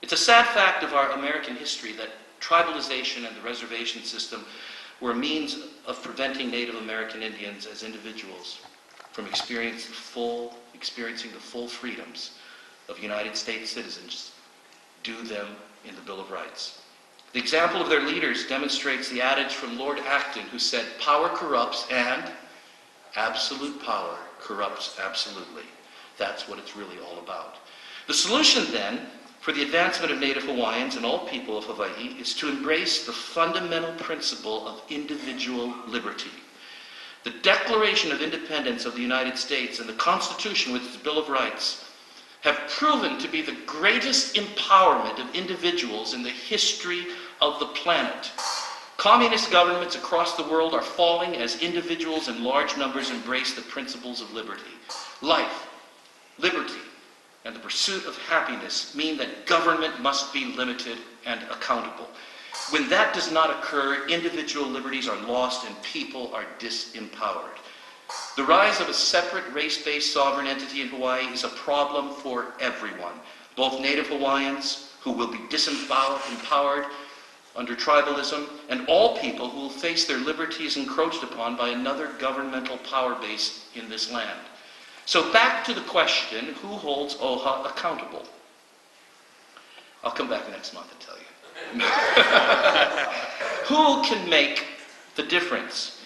It's a sad fact of our American history that tribalization and the reservation system were a means of preventing Native American Indians as individuals from experiencing the full freedoms of United States citizens due them in the Bill of Rights. The example of their leaders demonstrates the adage from Lord Acton, who said, "Power corrupts and absolute power corrupts absolutely." That's what it's really all about. The solution then for the advancement of Native Hawaiians and all people of Hawaii is to embrace the fundamental principle of individual liberty. The Declaration of Independence of the United States and the Constitution with its Bill of Rights have proven to be the greatest empowerment of individuals in the history of the planet. Communist governments across the world are falling as individuals in large numbers embrace the principles of liberty. Life, liberty, and the pursuit of happiness mean that government must be limited and accountable. When that does not occur, individual liberties are lost and people are disempowered. The rise of a separate race-based sovereign entity in Hawaii is a problem for everyone, both Native Hawaiians, who will be disempowered under tribalism, and all people who will face their liberties encroached upon by another governmental power base in this land. So back to the question, who holds OHA accountable? I'll come back next month and tell you. Who can make the difference?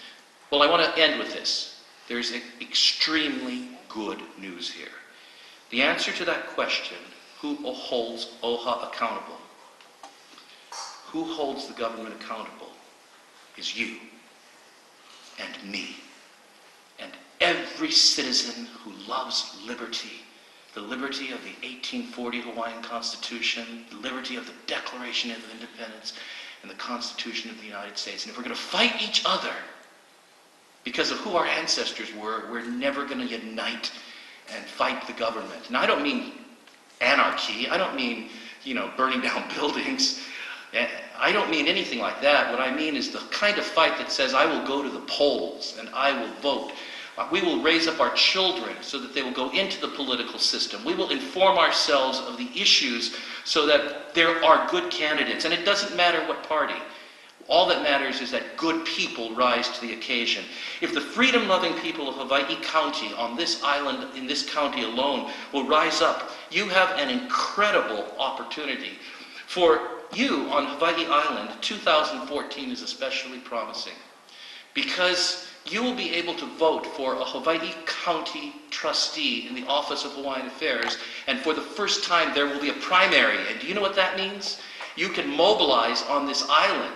Well, I want to end with this. There's extremely good news here. The answer to that question, who holds OHA accountable? Who holds the government accountable is you and me and every citizen who loves liberty, the liberty of the 1840 Hawaiian Constitution, the liberty of the Declaration of Independence, and the Constitution of the United States. And if we're going to fight each other because of who our ancestors were, we're never going to unite and fight the government. And I don't mean anarchy. I don't mean, burning down buildings. I don't mean anything like that. What I mean is the kind of fight that says, I will go to the polls and I will vote. We will raise up our children so that they will go into the political system. We will inform ourselves of the issues so that there are good candidates. And it doesn't matter what party. All that matters is that good people rise to the occasion. If the freedom-loving people of Hawaii County, on this island, in this county alone, will rise up, you have an incredible opportunity. For you on Hawaii Island, 2014 is especially promising because you will be able to vote for a Hawaii County trustee in the Office of Hawaiian Affairs, and for the first time there will be a primary. And do you know what that means? You can mobilize on this island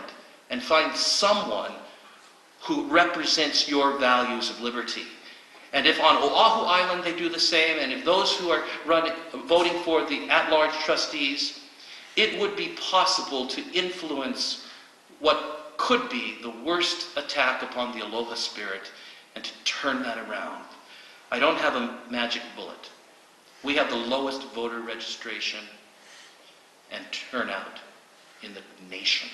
and find someone who represents your values of liberty. And if on Oahu Island they do the same, and if those who are voting for the at-large trustees, it would be possible to influence what could be the worst attack upon the Aloha spirit and to turn that around. I don't have a magic bullet. We have the lowest voter registration and turnout in the nation.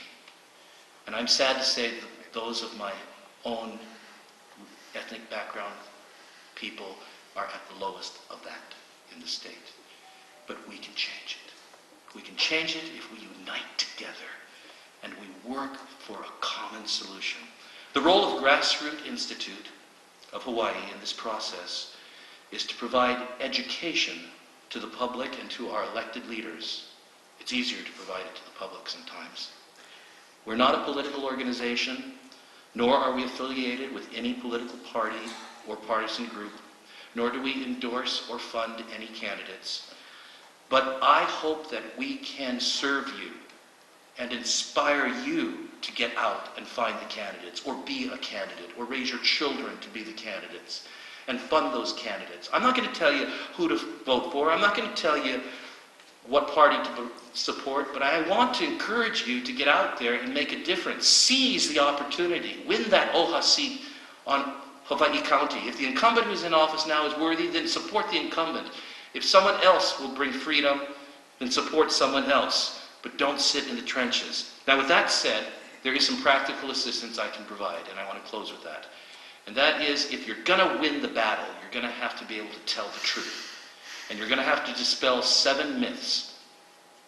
And I'm sad to say that those of my own ethnic background people are at the lowest of that in the state. But we can change it. We can change it if we unite together and we work for a common solution. The role of Grassroot Institute of Hawaii in this process is to provide education to the public and to our elected leaders. It's easier to provide it to the public sometimes. We're not a political organization, nor are we affiliated with any political party or partisan group, nor do we endorse or fund any candidates. But I hope that we can serve you and inspire you to get out and find the candidates, or be a candidate, or raise your children to be the candidates, and fund those candidates. I'm not going to tell you who to vote for. I'm not going to tell you what party to support, but I want to encourage you to get out there and make a difference. Seize the opportunity. Win that OHA seat on Hawaii County. If the incumbent who's in office now is worthy, then support the incumbent. If someone else will bring freedom, then support someone else. But don't sit in the trenches. Now, with that said, there is some practical assistance I can provide, and I want to close with that. And that is, if you're going to win the battle, you're going to have to be able to tell the truth. And you're going to have to dispel 7 myths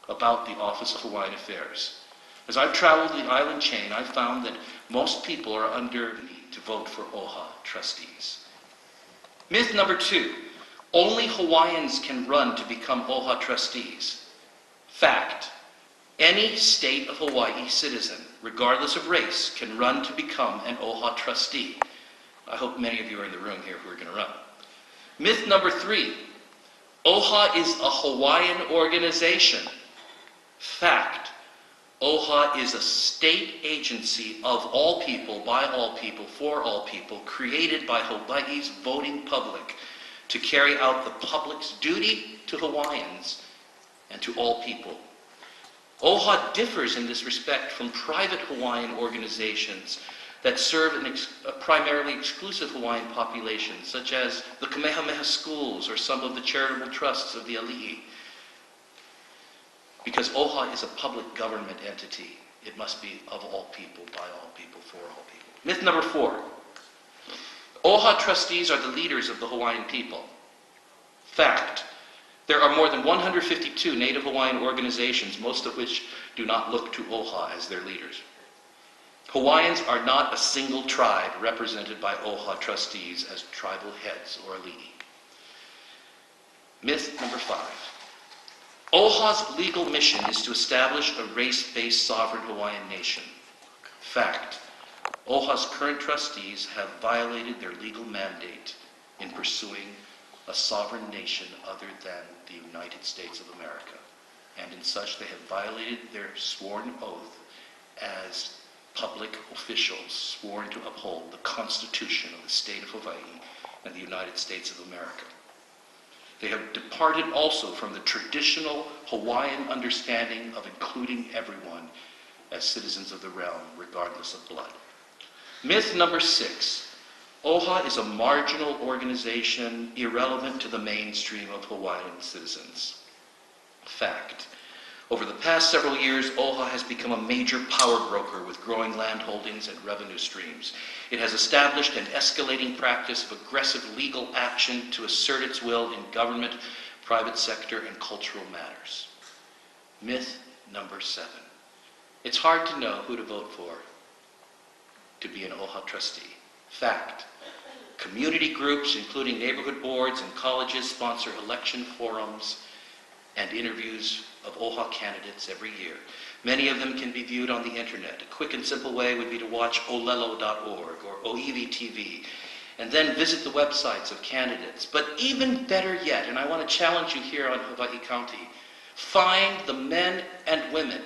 about the Office of Hawaiian Affairs. As I've traveled the island chain, I've found that most people are under the need to vote for OHA trustees. Myth number 2, only Hawaiians can run to become OHA trustees. Fact, any state of Hawaii citizen, regardless of race, can run to become an OHA trustee. I hope many of you are in the room here who are going to run. Myth number 3, OHA is a Hawaiian organization. Fact, OHA is a state agency of all people, by all people, for all people, created by Hawaii's voting public to carry out the public's duty to Hawaiians and to all people. OHA differs in this respect from private Hawaiian organizations that serve a primarily exclusive Hawaiian population, such as the Kamehameha schools or some of the charitable trusts of the Ali'i. Because OHA is a public government entity, it must be of all people, by all people, for all people. Myth number 4. OHA trustees are the leaders of the Hawaiian people. Fact. There are more than 152 Native Hawaiian organizations, most of which do not look to OHA as their leaders. Hawaiians are not a single tribe represented by OHA trustees as tribal heads or ali'i. Myth number 5. OHA's legal mission is to establish a race-based sovereign Hawaiian nation. Fact. OHA's current trustees have violated their legal mandate in pursuing a sovereign nation other than the United States of America. And in such, they have violated their sworn oath as public officials sworn to uphold the Constitution of the State of Hawaii and the United States of America. They have departed also from the traditional Hawaiian understanding of including everyone as citizens of the realm, regardless of blood. Myth number 6. OHA is a marginal organization irrelevant to the mainstream of Hawaiian citizens. Fact. Over the past several years, OHA has become a major power broker with growing land holdings and revenue streams. It has established an escalating practice of aggressive legal action to assert its will in government, private sector, and cultural matters. Myth number 7. It's hard to know who to vote for to be an OHA trustee. Fact. Community groups, including neighborhood boards and colleges, sponsor election forums and interviews of OHA candidates every year. Many of them can be viewed on the internet. A quick and simple way would be to watch olelo.org or OEV TV, and then visit the websites of candidates. But even better yet, and I want to challenge you here on Hawaii County, find the men and women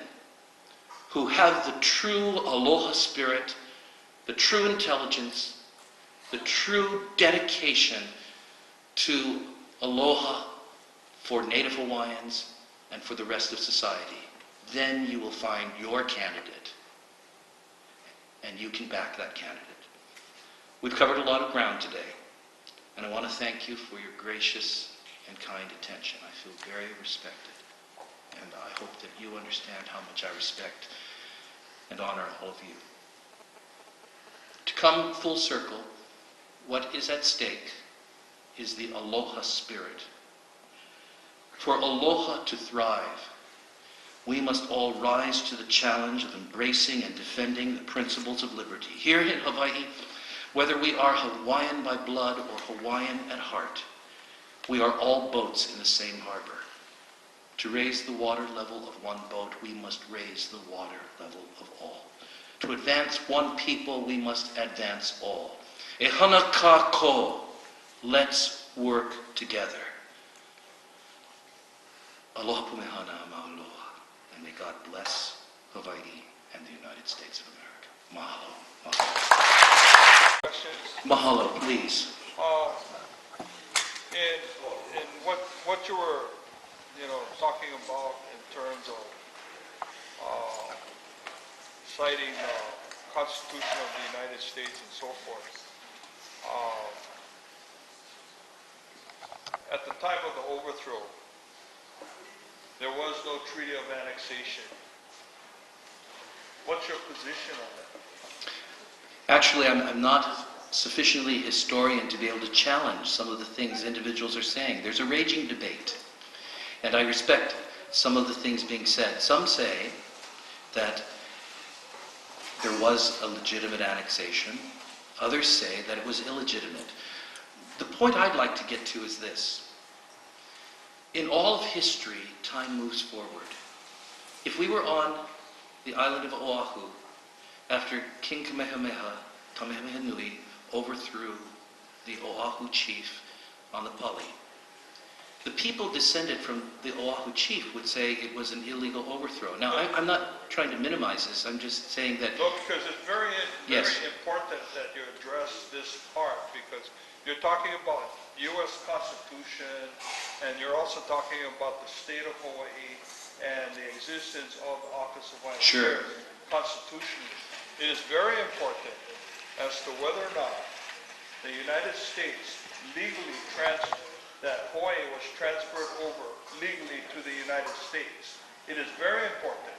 who have the true Aloha spirit, the true intelligence, the true dedication to Aloha for Native Hawaiians and for the rest of society. Then you will find your candidate, and you can back that candidate. We've covered a lot of ground today, and I want to thank you for your gracious and kind attention. I feel very respected, and I hope that you understand how much I respect and honor all of you. To come full circle, what is at stake is the Aloha spirit. For Aloha to thrive, we must all rise to the challenge of embracing and defending the principles of liberty. Here in Hawaii, whether we are Hawaiian by blood or Hawaiian at heart, we are all boats in the same harbor. To raise the water level of one boat, we must raise the water level of all. To advance one people, we must advance all. Hana Kākou, let's work together. Aloha pumehana ma'aloha, and may God bless Hawaii and the United States of America. Mahalo. Mahalo. Questions? Mahalo, please. In what you were, talking about in terms of citing the Constitution of the United States and so forth, at the time of the overthrow, there was no treaty of annexation. What's your position on that? Actually, I'm not sufficiently historian to be able to challenge some of the things individuals are saying. There's a raging debate, and I respect some of the things being said. Some say that there was a legitimate annexation. Others say that it was illegitimate. The point I'd like to get to is this. In all of history, time moves forward. If we were on the island of Oahu after King Kamehameha Nui overthrew the Oahu chief on the Pali, The people descended from the Oahu chief would say it was an illegal overthrow. Now, I'm not trying to minimize this. I'm just saying that... No, because it's very Yes. important that you address this part, because you're talking about U.S. Constitution, and you're also talking about the state of Hawaii and the existence of the Office of Hawaiian Sure. Affairs constitutionally. It is very important as to whether or not the United States legally that Hawaii was transferred over legally to the United States. It is very important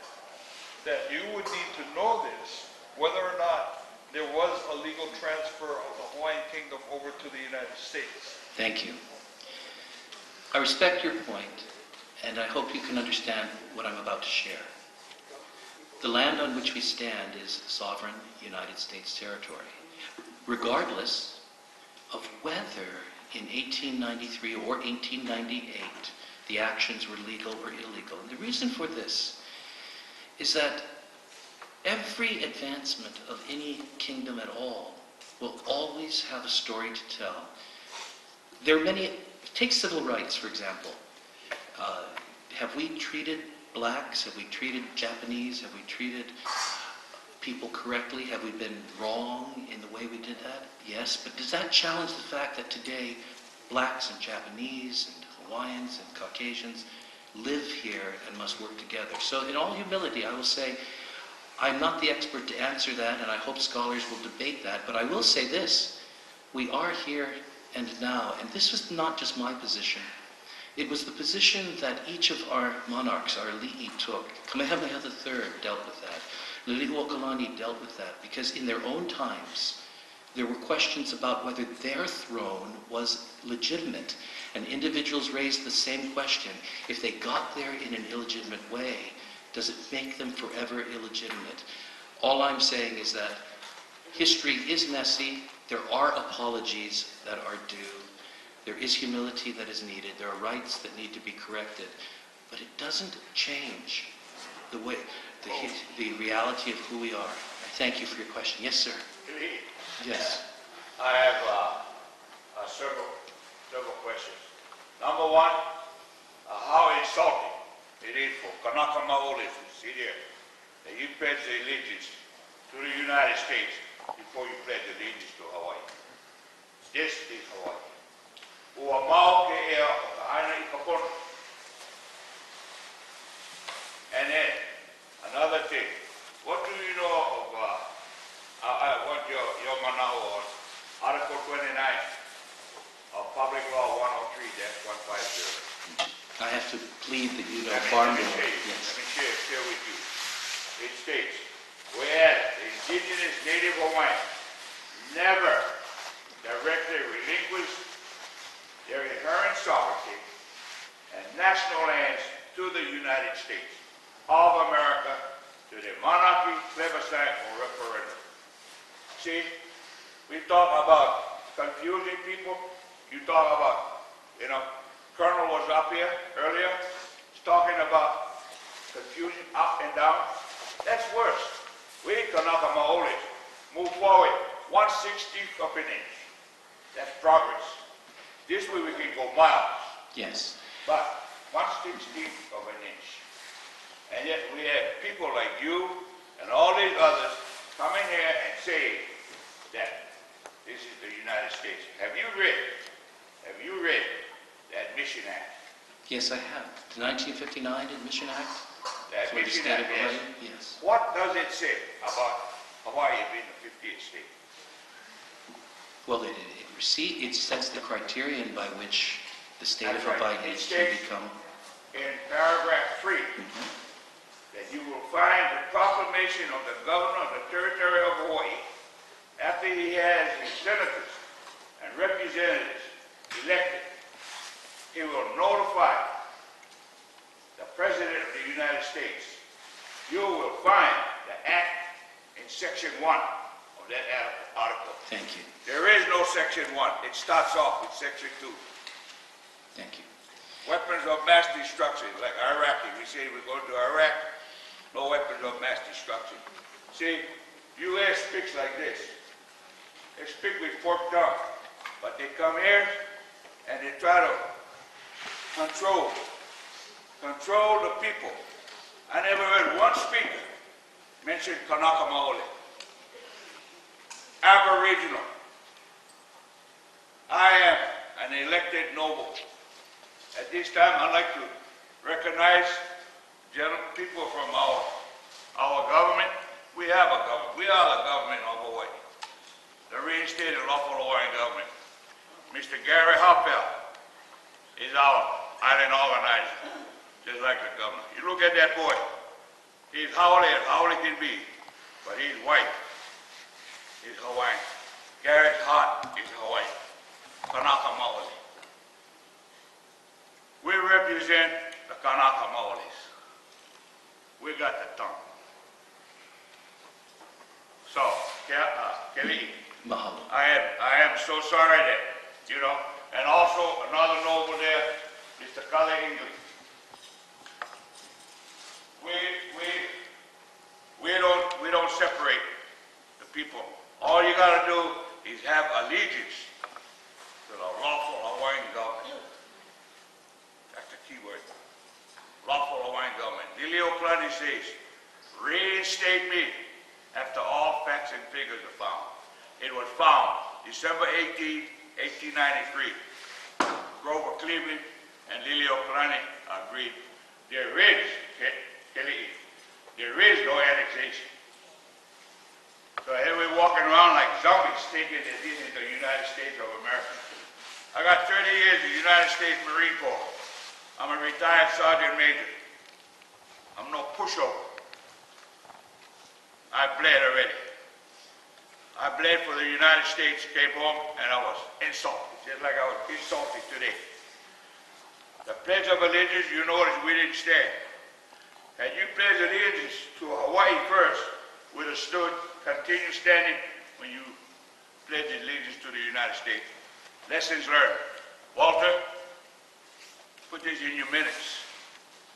that you would need to know this, whether or not there was a legal transfer of the Hawaiian Kingdom over to the United States. Thank you. I respect your point, and I hope you can understand what I'm about to share. The land on which we stand is sovereign United States territory, regardless of whether in 1893 or 1898 the actions were legal or illegal. And the reason for this is that every advancement of any kingdom at all will always have a story to tell. There are many, take civil rights for example. Have we treated blacks? Have we treated Japanese? Have we treated people correctly? Have we been wrong in the way we did that? Yes, but does that challenge the fact that today blacks and Japanese and Hawaiians and Caucasians live here and must work together? So in all humility, I will say, I'm not the expert to answer that, and I hope scholars will debate that, but I will say this: we are here and now, and this was not just my position. It was the position that each of our monarchs, our li'i, took. Kamehameha III dealt with that. Liliuokalani dealt with that, because in their own times, there were questions about whether their throne was legitimate. And individuals raised the same question. If they got there in an illegitimate way, does it make them forever illegitimate? All I'm saying is that history is messy. There are apologies that are due. There is humility that is needed. There are rights that need to be corrected. But it doesn't change the way, the reality of who we are. I thank you for your question. Yes, sir. Yes. I have several questions. Number one, how insulting it is for Kanaka Maoris to sit here that you pledge allegiance to the United States before you pledge allegiance to Hawaii. This is Hawaii. Ua mau ke ea o ka aina I ka pono. And then, another thing, what do you know of, I want your manao on Article 29 of Public Law 103-150. I have to plead that you know Let far me more. share Yes. with you. It states, whereas the indigenous Native Hawaiians never directly relinquished their inherent sovereignty and national lands to the United States of America, to the monarchy, plebiscite, or referendum. See, we talk about confusing people. You talk about, Colonel was up here earlier, he's talking about confusion up and down. That's worse. We, Kanaka Maoris, move forward 1/16th of an inch. That's progress. This way we can go miles, Yes. but 1/16th of an inch. And yet we have people like you and all these others come in here and say that this is the United States. Have you read that Admission Act? Yes, I have. The 1959 Admission Act The for the Admission state Act, of yes. Hawaii. Yes. What does it say about Hawaii being the 50th state? Well, it sets the criterion by which the state That's of right. Hawaii It can states become. in paragraph 3 that you will find the proclamation of the governor of the territory of Hawaii after he has his senators and representatives elected. He will notify the President of the United States. You will find the act in section 1 of that article. Thank you. There is no section 1. It starts off with section 2. Thank you. Weapons of mass destruction, like Iraqi. We say we're going to Iraq, no weapons of mass destruction. See, U.S. speaks like this. They speak with forked tongue, but they come here and they try to control. Control the people. I never heard one speaker mention Kanaka Maoli. Aboriginal. I am an elected noble. At this time, I'd like to recognize people from our government. We have a government. We are the government of Hawaii. The reinstated lawful Hawaiian government. Mr. Gary Hoppel is our island organizer, just like the governor. You look at that boy. He's haole as haole can be, but he's white. He's Hawaiian. Gary's heart is Hawaii. Kanaka Maoli. We represent the Kanaka Maolis. We got the tongue. So, Keli'i, Mahalo. I am so sorry that, you know, and also another noble there, Mr. Keli'i. We don't separate the people. All you gotta do is have allegiance to the lawful Hawaiian government. That's the key word. Lawful Hawaiian government. Lilio Klani says, reinstate me after all facts and figures are found. It was found December 18, 1893. Grover Cleveland and Lilio Klani agreed. There is, Keli'i, there is no annexation. So here we're walking around like zombies thinking that this is the United States of America. I got 30 years in the United States Marine Corps. I'm a retired sergeant major. I'm no pushover. I bled already. I bled for the United States, came home, and I was insulted, just like I was insulted today. The Pledge of Allegiance, you notice we didn't stand. Had you pledged allegiance to Hawaii first, would have stood, continue standing when you pledged allegiance to the United States. Lessons learned. Walter, put this in your minutes.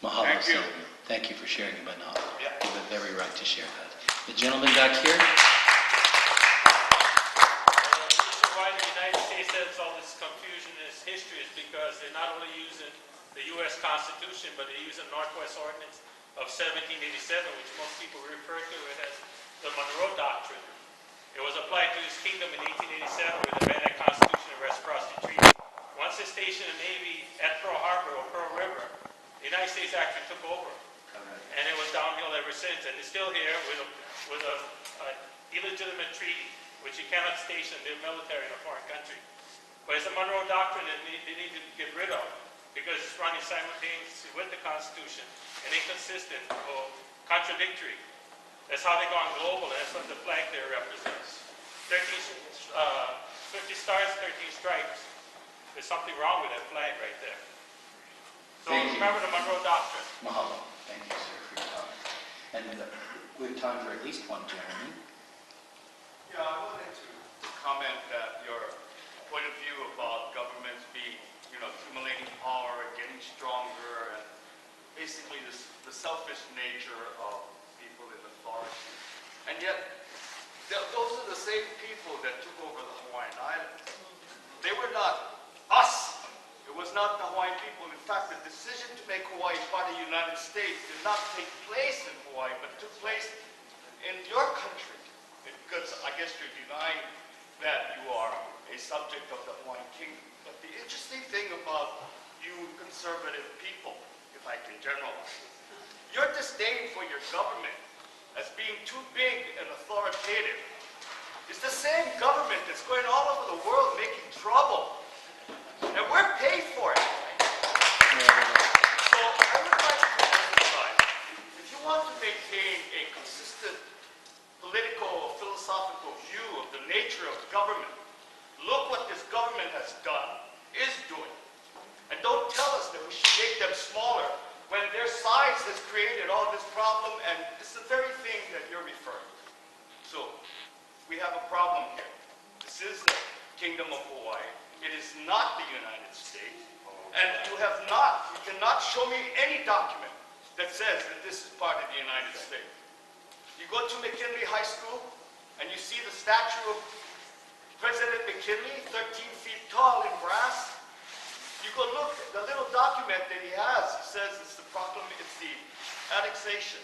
Mahalo, Thank you. Senator. Thank you for sharing your knowledge. Yeah. You have every right to share that. The gentleman back here. The reason why the United States has all this confusion in its history is because they're not only using the U.S. Constitution, but they're using Northwest Ordinance of 1787, which most people refer to it as the Monroe Doctrine. It was applied to his kingdom in 1887 with the Bannock Constitution and Reciprocity Treaty. Once they stationed the Navy at Pearl Harbor or Pearl River, the United States actually took over. And it was downhill ever since. And it's still here with a illegitimate treaty, which you cannot station their military in a foreign country. But it's a Monroe Doctrine that they need to get rid of because it's running simultaneously with the Constitution and inconsistent or contradictory. That's how they gone global, and that's what the flag there represents. 50 stars, 13 stripes. There's something wrong with that flag right there. So Thank you. remember the Monroe Doctrine. Mahalo. Thank you, sir, for your comment. And we have time for at least one gentleman. Yeah, I wanted to comment that your point of view about governments being, accumulating power and getting stronger, and basically the selfish nature of people in authority. And yet, those are the same people that took over the Hawaiian Islands. They were not us. It was not the Hawaiian people. In fact, the decision to make Hawaii part of the United States did not take place in Hawaii, but took place in your country. Because I guess you're denying that you are a subject of the Hawaiian Kingdom. But the interesting thing about you conservative people, if I can generalize, your disdain for your government as being too big and authoritative is the same government that's going all over the world making trouble. And we're paid for it. So I would like to emphasize, if you want to maintain a consistent political or philosophical view of the nature of government, look what this government has done, is doing. And don't tell us that we should make them smaller when their size has created all this problem, and it's the very thing that you're referring to. So we have a problem here. This is the Kingdom of Hawaii. It is not the United States. And you cannot show me any document that says that this is part of the United States. You go to McKinley High School, and you see the statue of President McKinley, 13 feet tall in brass. You go look, the little document that he has, he says it's the annexation.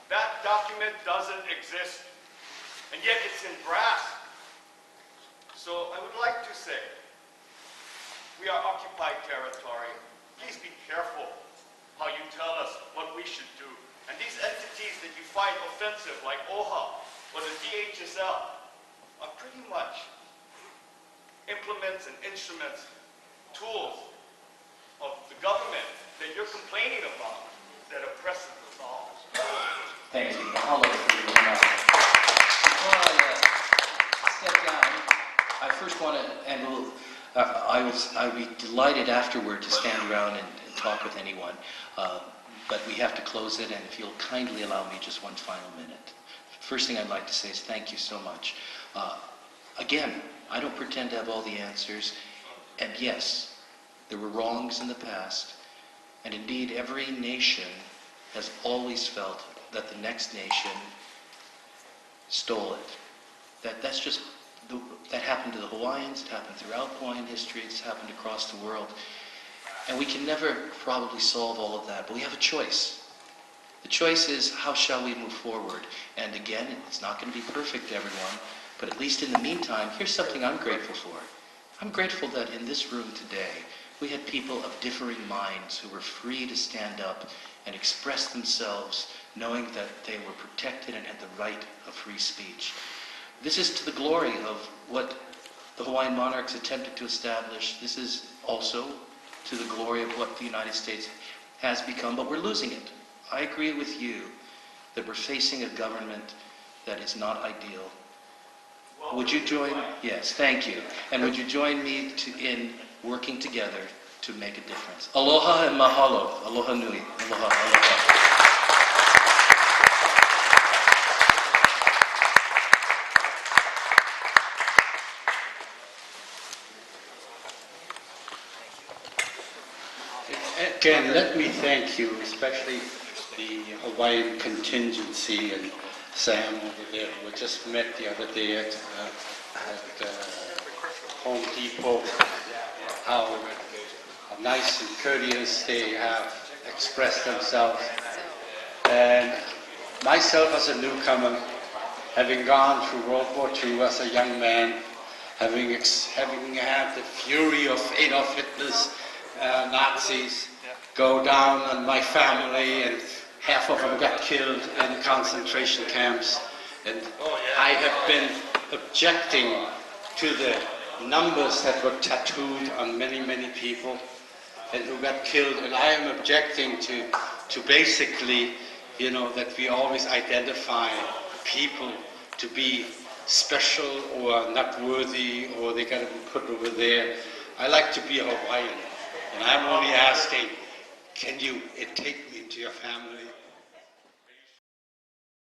That document doesn't exist, and yet it's in brass. So I would like to say, we are occupied territory. Please be careful how you tell us what we should do. And these entities that you find offensive, like OHA or the DHSL, are pretty much implements and instruments, tools of the government that you're complaining about that oppresses us all. Thank you. I'll look for you now. Before I step down, I first want to, and I'll be delighted afterward to stand around and talk with anyone, but we have to close it, and if you'll kindly allow me just one final minute. First thing I'd like to say is thank you so much. Again, I don't pretend to have all the answers, and yes, there were wrongs in the past, and indeed every nation has always felt that the next nation stole it. That's just, that happened to the Hawaiians, it happened throughout Hawaiian history, it's happened across the world. And we can never probably solve all of that, but we have a choice. The choice is, how shall we move forward? And again, it's not going to be perfect, everyone, but at least in the meantime, here's something I'm grateful for. I'm grateful that in this room today, we had people of differing minds who were free to stand up and express themselves, knowing that they were protected and had the right of free speech. This is to the glory of what the Hawaiian monarchs attempted to establish. This is also to the glory of what the United States has become, but we're losing it. I agree with you that we're facing a government that is not ideal. Would you join? Yes, thank you. And would you join me in working together to make a difference? Aloha and mahalo. Aloha nui. Aloha, aloha. Again, let me thank you, especially the Hawaiian contingency and Sam over there, who just met the other day at Home Depot, how nice and courteous they have expressed themselves. And myself as a newcomer, having gone through World War II as a young man, having had the fury of Adolf Hitler's Nazis go down on my family, and half of them got killed in concentration camps. And I have been objecting to the numbers that were tattooed on many, many people and who got killed. And I am objecting to basically, you know, that we always identify people to be special or not worthy, or they got to be put over there. I like to be a Hawaiian, and I'm only asking, can you take me into your family?